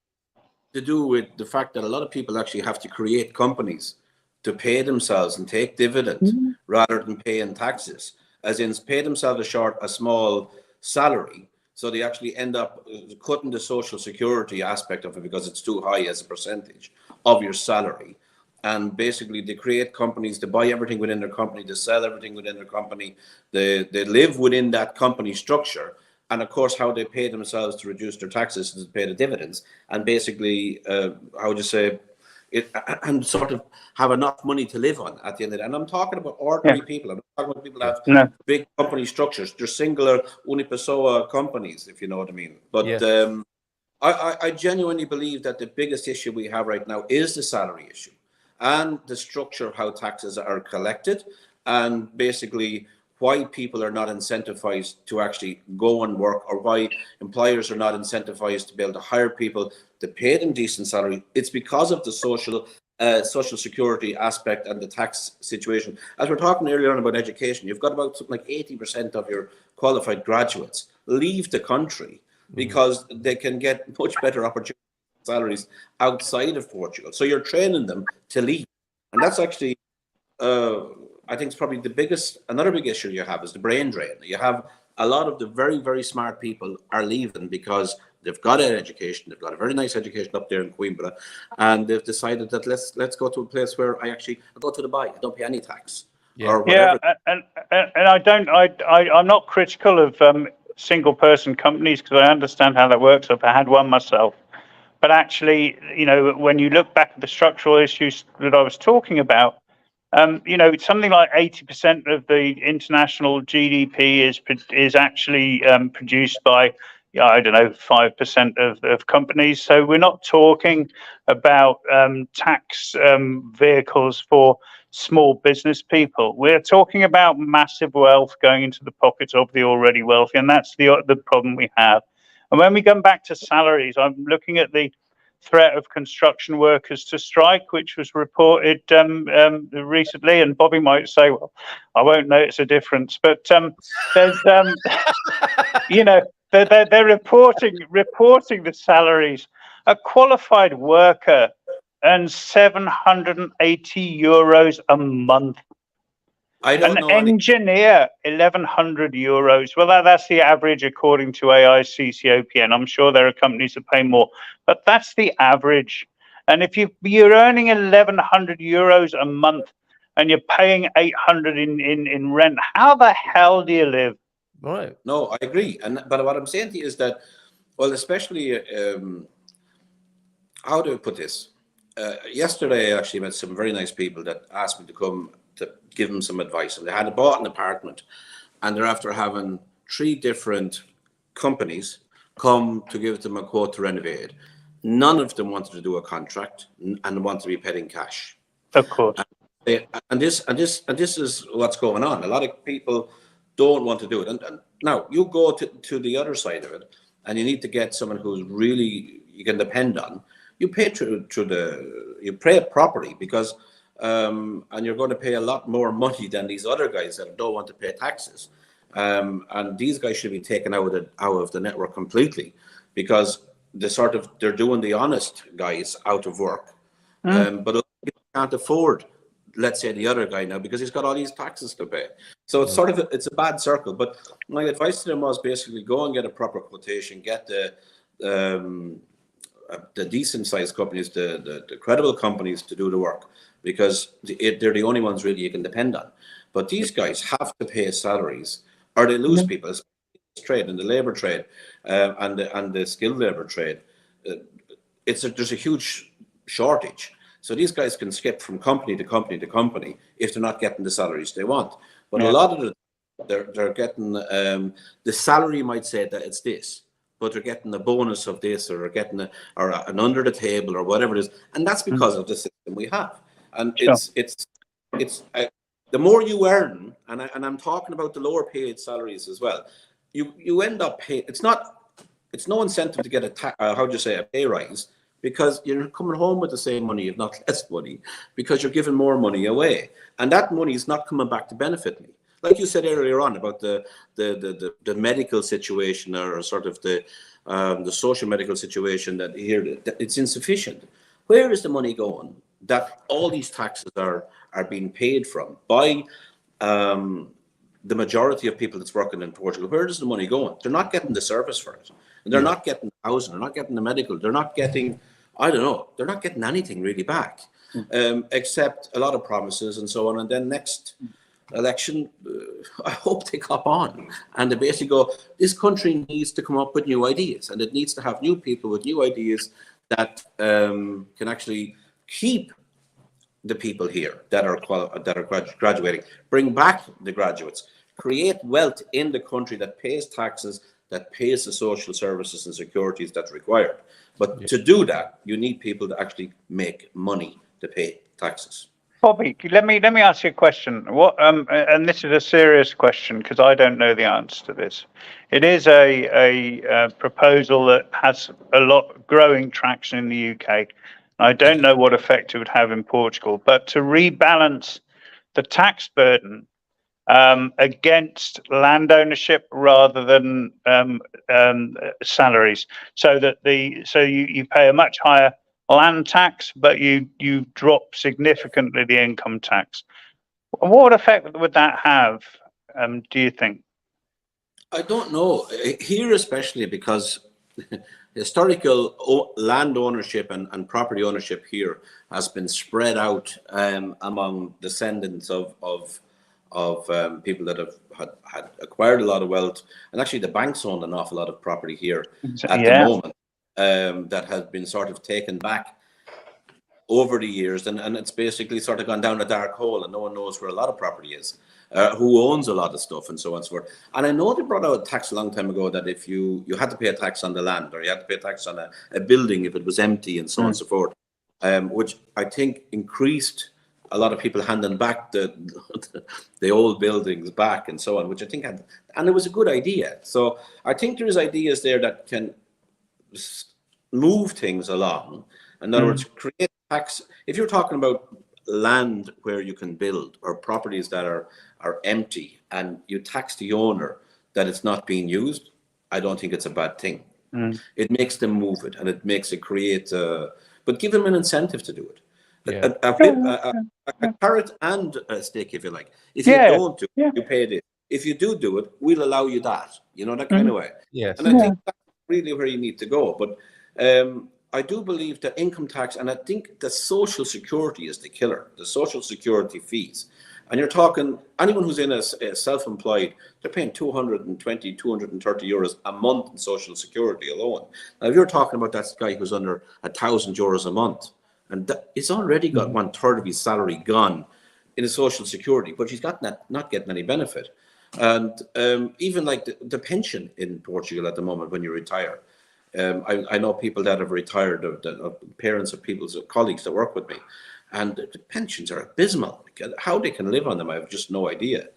To do with the fact that a lot of people actually have to create companies to pay themselves and take dividends rather than paying taxes, as in pay themselves a small salary. So they actually end up cutting the social security aspect of it because it's too high as a percentage of your salary. And basically they create companies to buy everything within their company, to sell everything within their company. They live within that company structure. And of course, how they pay themselves to reduce their taxes is to pay the dividends. And basically, and sort of have enough money to live on at the end of it. And I'm talking about ordinary people. I'm not talking about people that have big company structures. They're singular unipersona companies, if you know what I mean. But I genuinely believe that the biggest issue we have right now is the salary issue and the structure of how taxes are collected, and basically why people are not incentivized to actually go and work, or why employers are not incentivized to be able to hire people to pay them decent salary. It's because of the social security aspect and the tax situation. As we're talking earlier on about education, you've got about something like 80% of your qualified graduates leave the country because they can get much better opportunities, salaries outside of Portugal. So you're training them to leave. And that's actually, I think it's probably another big issue you have is the brain drain. You have a lot of the very, very smart people are leaving because they've got an education, they've got a very nice education up there in Coimbra, and they've decided that let's go to a place where I go to Dubai, I don't pay any tax. Or whatever. And I'm not critical of single person companies, because I understand how that works. I've had one myself. But actually, when you look back at the structural issues that I was talking about, it's something like 80% of the international GDP is actually produced by, I don't know, 5% of companies. So we're not talking about tax vehicles for small business people. We're talking about massive wealth going into the pockets of the already wealthy, and that's the problem we have. And when we come back to salaries, I'm looking at the threat of construction workers to strike, which was reported recently. And Bobby might say, well, I won't notice a difference, but there's, they're reporting the salaries. A qualified worker earns 780 euros a month. I don't know. An engineer, 1,100 euros. Well, that's the average according to AICCOPN. I'm sure there are companies that pay more, but that's the average. And if you're earning 1,100 euros a month and you're paying 800 in rent, how the hell do you live? Right. No, I agree. But what I'm saying to you is that, well, especially, how do I put this? Yesterday, I actually met some very nice people that asked me to come to give them some advice. And they had bought an apartment, and they're after having 3 different companies come to give them a quote to renovate it. None of them wanted to do a contract and wanted to be paid in cash. Of course. And this is what's going on. A lot of people don't want to do it. And now you go to the other side of it, and you need to get someone who's really you can depend on. You pay you pay it properly, because and you're going to pay a lot more money than these other guys that don't want to pay taxes. And these guys should be taken out of the network completely, because they're doing the honest guys out of work. But you can't afford, let's say, the other guy now, because he's got all these taxes to pay. So it's it's a bad circle. But my advice to them was basically go and get a proper quotation, get the decent sized companies, the credible companies to do the work, because they're the only ones really you can depend on. But these guys have to pay salaries, or they lose people. Trade and the labor trade and the skilled labor trade, there's a huge shortage. So these guys can skip from company to company to company if they're not getting the salaries they want. But a lot of they're getting the salary might say that it's this, but they're getting a bonus of this, or they're getting an under the table or whatever it is, and that's because of the system we have. And it's the more you earn, and I'm talking about the lower paid salaries as well. You end up paying. It's no incentive to get a pay rise, because you're coming home with the same money, if not less money, because you're giving more money away, and that money is not coming back to benefit me. Like you said earlier on about the medical situation, or sort of the social medical situation, that here it's insufficient. Where is the money going that all these taxes are being paid from by the majority of people that's working in Portugal? Where is the money going? They're not getting the service for it. And they're not getting the housing. They're not getting the medical. They're not getting, I don't know, they're not getting anything really back, except a lot of promises and so on. And then next election, I hope they cop on. And they basically go, this country needs to come up with new ideas. And it needs to have new people with new ideas that can actually keep the people here that are graduating, bring back the graduates, create wealth in the country that pays taxes, that pays the social services and securities that's required. But to do that, you need people to actually make money to pay taxes. Bobby, let me ask you a question. What and this is a serious question, because I don't know the answer to this. It is a proposal that has a lot growing traction in the UK. I don't know what effect it would have in Portugal, but to rebalance the tax burden against land ownership rather than salaries, so that you pay a much higher land tax, but you drop significantly the income tax. What effect would that have, do you think? I don't know. Here especially, because historical land ownership and property ownership here has been spread out among descendants of people that had acquired a lot of wealth, and actually the banks owned an awful lot of property here at the moment, that has been sort of taken back over the years, and it's basically sort of gone down a dark hole, and no one knows where a lot of property is. who owns a lot of stuff and so on and so forth. And I know they brought out a tax a long time ago that if you had to pay a tax on the land, or you had to pay a tax on a building if it was empty and so on and so forth, which I think increased a lot of people handing back the old buildings back and so on, which I think and it was a good idea. So I think there's ideas there that can move things along. In other words, create tax. If you're talking about land where you can build, or properties that are empty, and you tax the owner that it's not being used, I don't think it's a bad thing. It makes them move it, and it makes it create but give them an incentive to do it. A carrot and a stick, if you like. If you don't do it, you pay this. If you do it, we'll allow you that. You know, that kind of way. Yes. And I think that's really where you need to go. But I do believe that income tax, and I think the social security is the killer, the social security fees. And you're talking, anyone who's in a self-employed, they're paying 220, 230 euros a month in social security alone. Now, if you're talking about that guy who's under 1,000 euros a month, and it's already got 1/3 of his salary gone in a social security, but he's got not getting any benefit. And even like the pension in Portugal at the moment when you retire, I know people that have retired, the parents of people's colleagues that work with me, and the pensions are abysmal. How they can live on them, I have just no idea.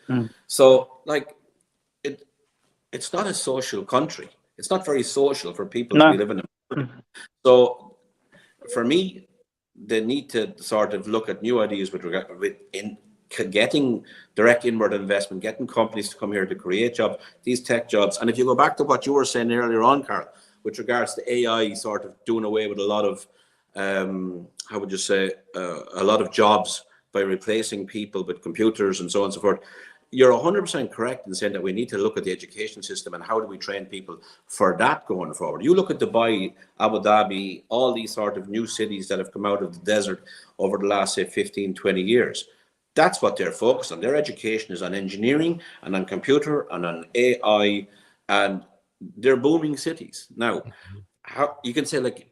So, like, it's not a social country. It's not very social for people to be living in. So, for me, they need to sort of look at new ideas in getting direct inward investment, getting companies to come here to create jobs, these tech jobs. And if you go back to what you were saying earlier on, Carl, with regards to AI sort of doing away with a lot of, how would you say, a lot of jobs by replacing people with computers and so on and so forth. You're 100% correct in saying that we need to look at the education system and how do we train people for that going forward. You look at Dubai, Abu Dhabi, all these sort of new cities that have come out of the desert over the last, say, 15, 20 years. That's what they're focused on. Their education is on engineering and on computer and on AI, and they're booming cities. Now, how you can say, like,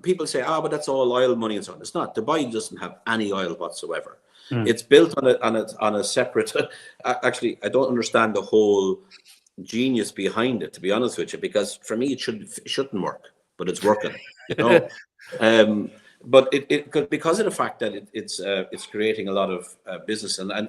people say, but that's all oil money and so on. It's not. Dubai doesn't have any oil whatsoever. It's built on a separate. Actually, I don't understand the whole genius behind it, to be honest with you, because for me it shouldn't work, but it's working. You know, but it because of the fact that it's creating a lot of business, and I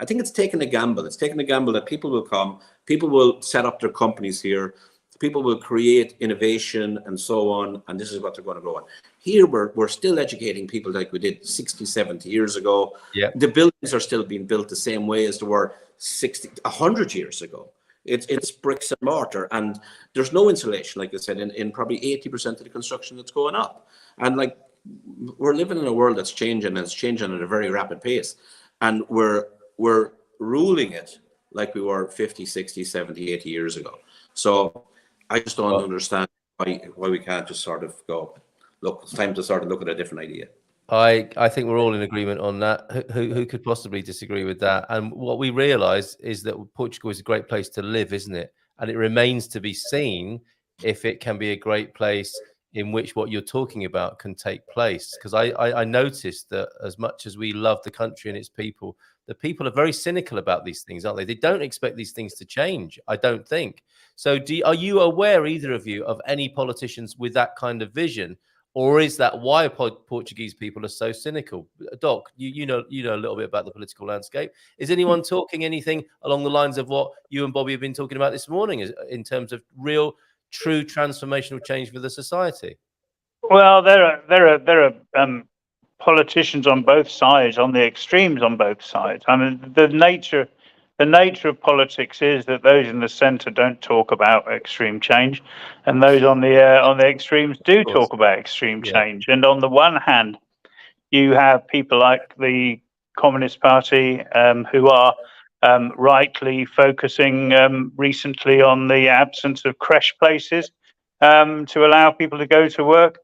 think it's taking a gamble. It's taking a gamble that people will come, people will set up their companies here. People will create innovation and so on, and this is what they're going to go on. Here, we're still educating people like we did 60, 70 years ago. Yeah. The buildings are still being built the same way as they were 100 years ago. It's bricks and mortar, and there's no insulation, like I said, in probably 80% of the construction that's going up. And like, we're living in a world that's changing, and it's changing at a very rapid pace. And we're ruling it like we were 50, 60, 70, 80 years ago. So I just don't understand why we can't just sort of go, look, it's time to sort of look at a different idea. I think we're all in agreement on that. Who could possibly disagree with that? And what we realise is that Portugal is a great place to live, isn't it? And it remains to be seen if it can be a great place in which what you're talking about can take place. Because I noticed that as much as we love the country and its people, the people are very cynical about these things, aren't they? They don't expect these things to change, I don't think. So are you aware, either of you, of any politicians with that kind of vision? Or is that why Portuguese people are so cynical? Doc, you know a little bit about the political landscape. Is anyone talking anything along the lines of what you and Bobby have been talking about this morning in terms of real, true transformational change for the society? Well, there are politicians on both sides, on the extremes on both sides. I mean, the nature of politics is that those in the centre don't talk about extreme change, and those on the extremes do talk about extreme change. And on the one hand, you have people like the Communist Party who are rightly focusing recently on the absence of creche places to allow people to go to work.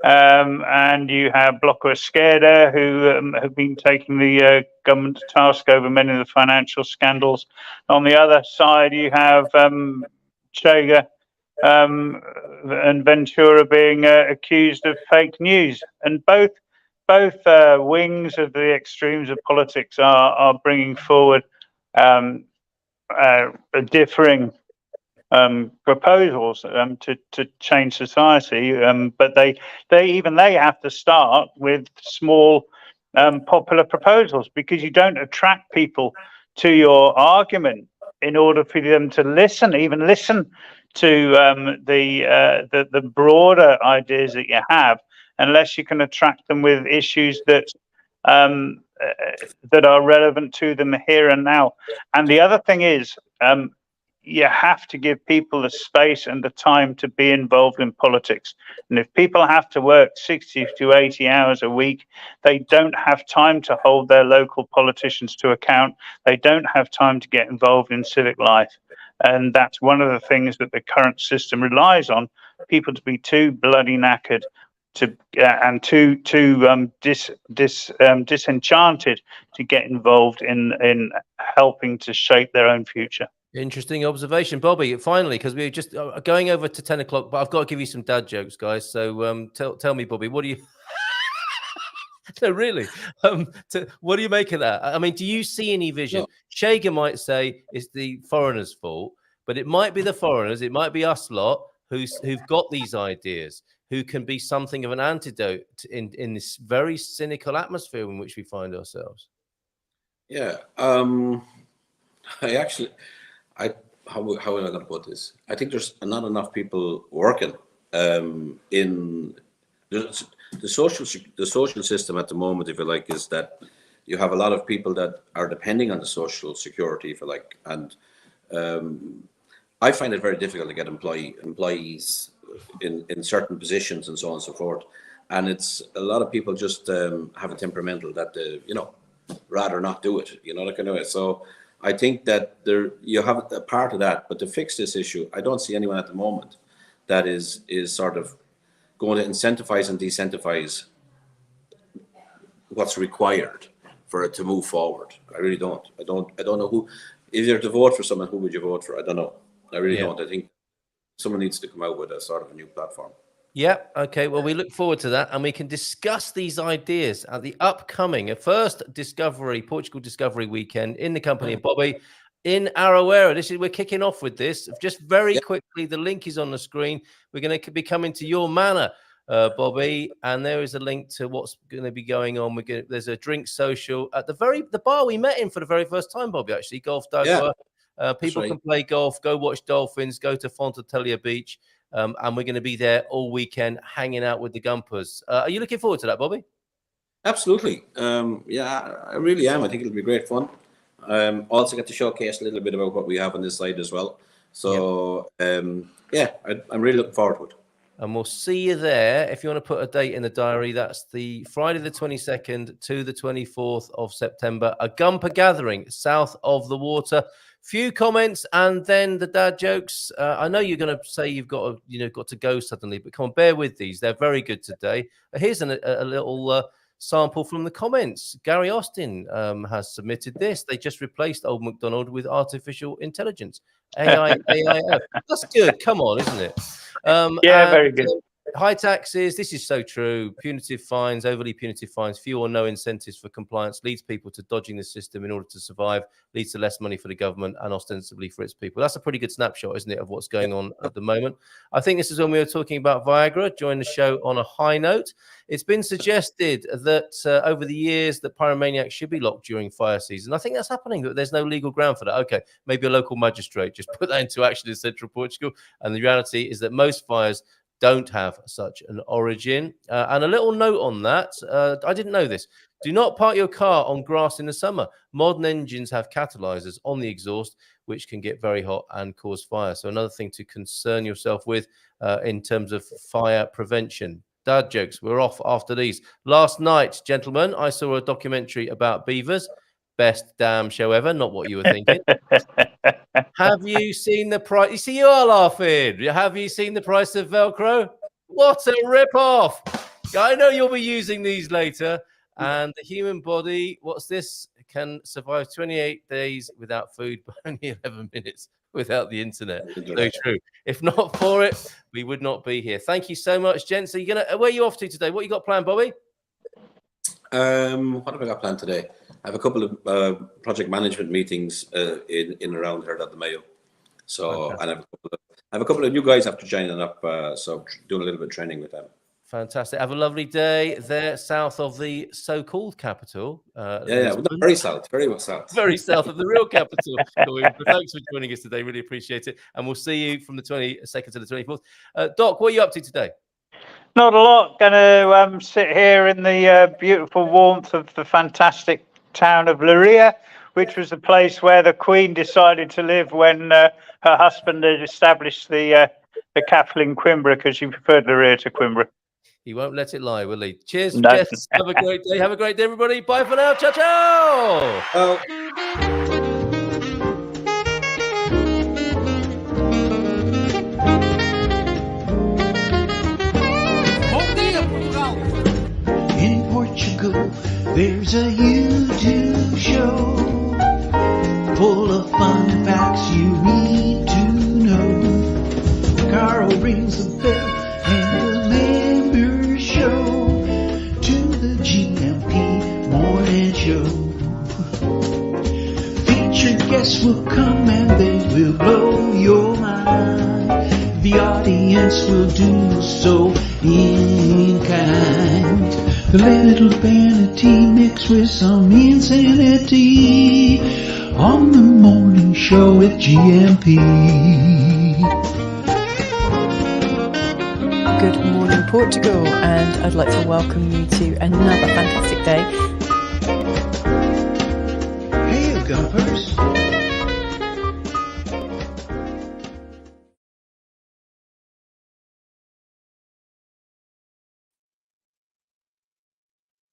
And you have Bloco Esquerda, who have been taking the government to task over many of the financial scandals. On the other side, you have Chega and Ventura being accused of fake news. And both wings of the extremes of politics are bringing forward differing proposals to change society, but they have to start with small popular proposals, because you don't attract people to your argument in order for them to listen to the broader ideas that you have, unless you can attract them with issues that that are relevant to them here and now. And the other thing is, you have to give people the space and the time to be involved in politics. And if people have to work 60 to 80 hours a week, they don't have time to hold their local politicians to account. They don't have time to get involved in civic life. And that's one of the things that the current system relies on, people to be too bloody knackered and too disenchanted to get involved in helping to shape their own future. Interesting observation, Bobby. Finally, because we're just going over to 10 o'clock, but I've got to give you some dad jokes, guys. So tell me, Bobby, what do you... No, really. What do you make of that? I mean, do you see any vision? No. Shager might say it's the foreigners' fault, but it might be the foreigners, it might be us lot who've got these ideas, who can be something of an antidote in this very cynical atmosphere in which we find ourselves. Yeah. How will I going to put this? I think there's not enough people working in the social system at the moment, if you like, is that you have a lot of people that are depending on the social security, if you like, and I find it very difficult to get employees in certain positions and so on and so forth. And it's a lot of people just have a temperamental that rather not do it, that kind of way. So I think that you have a part of that, but to fix this issue, I don't see anyone at the moment that is sort of going to incentivize and decentivize what's required for it to move forward. I really don't. I don't know who. If you're to vote for someone, who would you vote for? I don't know. I really don't. I think someone needs to come out with a sort of a new platform. Yeah. Okay. Well, we look forward to that, and we can discuss these ideas at the upcoming first Portugal Discovery Weekend in the company of Bobby in Araújo. We're kicking off with this. Just very quickly, the link is on the screen. We're going to be coming to your manor, Bobby, and there is a link to what's going to be going on. There's a drink social at the bar we met in for the very first time, Bobby. Actually, Golf d'Agua. People can play golf, go watch dolphins, go to Fontatelia Beach, and we're going to be there all weekend hanging out with the Gumpers. Are you looking forward to that, Bobby? Absolutely. I really am. I think it'll be great fun. Also get to showcase a little bit about what we have on this side as well. So, I'm really looking forward to it. And we'll see you there. If you want to put a date in the diary, that's the Friday the 22nd to the 24th of September, a Gumper gathering south of the water. Few comments and then the dad jokes. I know you're going to say you've got to go suddenly, but come on, bear with these. They're very good today. Here's a little sample from the comments. Gary Austin has submitted this. They just replaced Old MacDonald with artificial intelligence. AIF. That's good. Come on, isn't it? Very good. High taxes. This is so true. Punitive fines, overly punitive fines, few or no incentives for compliance leads people to dodging the system in order to survive, leads to less money for the government and ostensibly for its people. That's a pretty good snapshot, isn't it, of what's going on at the moment. I think this is when we were talking about Viagra. Join the show on a high note. It's been suggested that over the years that pyromaniacs should be locked during fire season. I think that's happening, but there's no legal ground for that. Okay, maybe a local magistrate just put that into action in central Portugal. And the reality is that most fires don't have such an origin. And a little note on that, I didn't know this. Do not park your car on grass in the summer. Modern engines have catalyzers on the exhaust, which can get very hot and cause fire. So another thing to concern yourself with in terms of fire prevention. Dad jokes, we're off after these. Last night, gentlemen, I saw a documentary about beavers. Best damn show ever, not what you were thinking. Have you seen the price? You see, you are laughing. Have you seen the price of Velcro? What a rip-off. I know you'll be using these later. And the human body, what's this? Can survive 28 days without food, but only 11 minutes without the internet. So true. If not for it, we would not be here. Thank you so much, gents. Where are you off to today? What you got planned, Bobby? What have I got planned today? I have a couple of project management meetings in around here at the Mayo. So, and I have a couple of new guys after joining up, so doing a little bit of training with them. Fantastic. Have a lovely day there south of the so-called capital. Yeah, very south, very south. Very south of the real capital. Thanks for joining us today. Really appreciate it. And we'll see you from the 22nd to the 24th. Doc, what are you up to today? Not a lot. Going to sit here in the beautiful warmth of the fantastic town of Leiria, which was the place where the Queen decided to live when her husband had established the capital in Coimbra, because she preferred Leiria to Coimbra. He won't let it lie, will he? Cheers, No. Jess. Have a great day. Have a great day, everybody. Bye for now. Ciao, ciao. Oh. In Portugal, there's a YouTube show full of fun facts you need to know. Carl rings the bell and the members show to the GMP morning show. Featured guests will come and they will blow your mind. The audience will do so in kind. The little vanity mixed with some insanity on the morning show with GMP. Good morning, Portugal, and I'd like to welcome you to another fantastic day. Hey, Gumpers.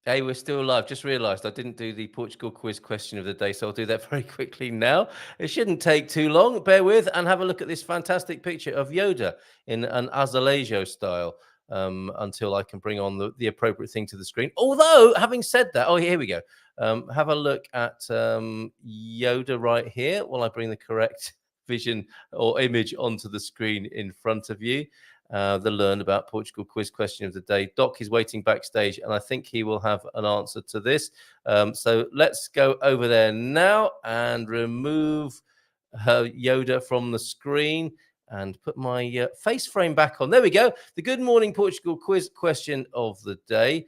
Hey, we're still live. Just realised I didn't do the Portugal quiz question of the day, so I'll do that very quickly now. It shouldn't take too long. Bear with and have a look at this fantastic picture of Yoda in an azulejo style until I can bring on the appropriate thing to the screen. Although, having said that, oh, here we go. Have a look at Yoda right here while I bring the correct vision or image onto the screen in front of you. The Learn About Portugal quiz question of the day. Doc is waiting backstage, and I think he will have an answer to this. So let's go over there now and remove Yoda from the screen and put my face frame back on. There we go. The Good Morning Portugal quiz question of the day.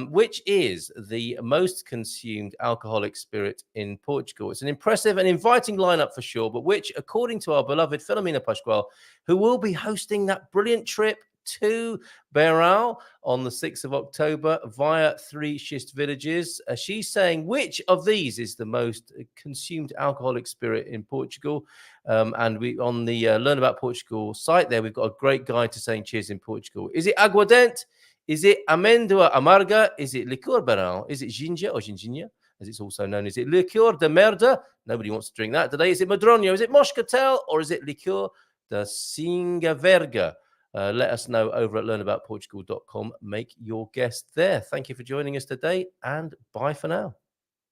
Which is the most consumed alcoholic spirit in Portugal? It's an impressive and inviting lineup for sure, but which, according to our beloved Filomena Pascual, who will be hosting that brilliant trip to Beirão on the 6th of October via 3 schist villages, she's saying which of these is the most consumed alcoholic spirit in Portugal. And we on the Learn About Portugal site there, we've got a great guide to saying cheers in Portugal. Is it aguardente? Is it amêndoa amarga? Is it licor Beirão? Is it ginger or ginginha, as it's also known? Is it licor de merda? Nobody wants to drink that today. Is it madronio? Is it moscatel? Or is it licor de singa verga? Let us know over at learnaboutportugal.com. Make your guess there. Thank you for joining us today, and bye for now.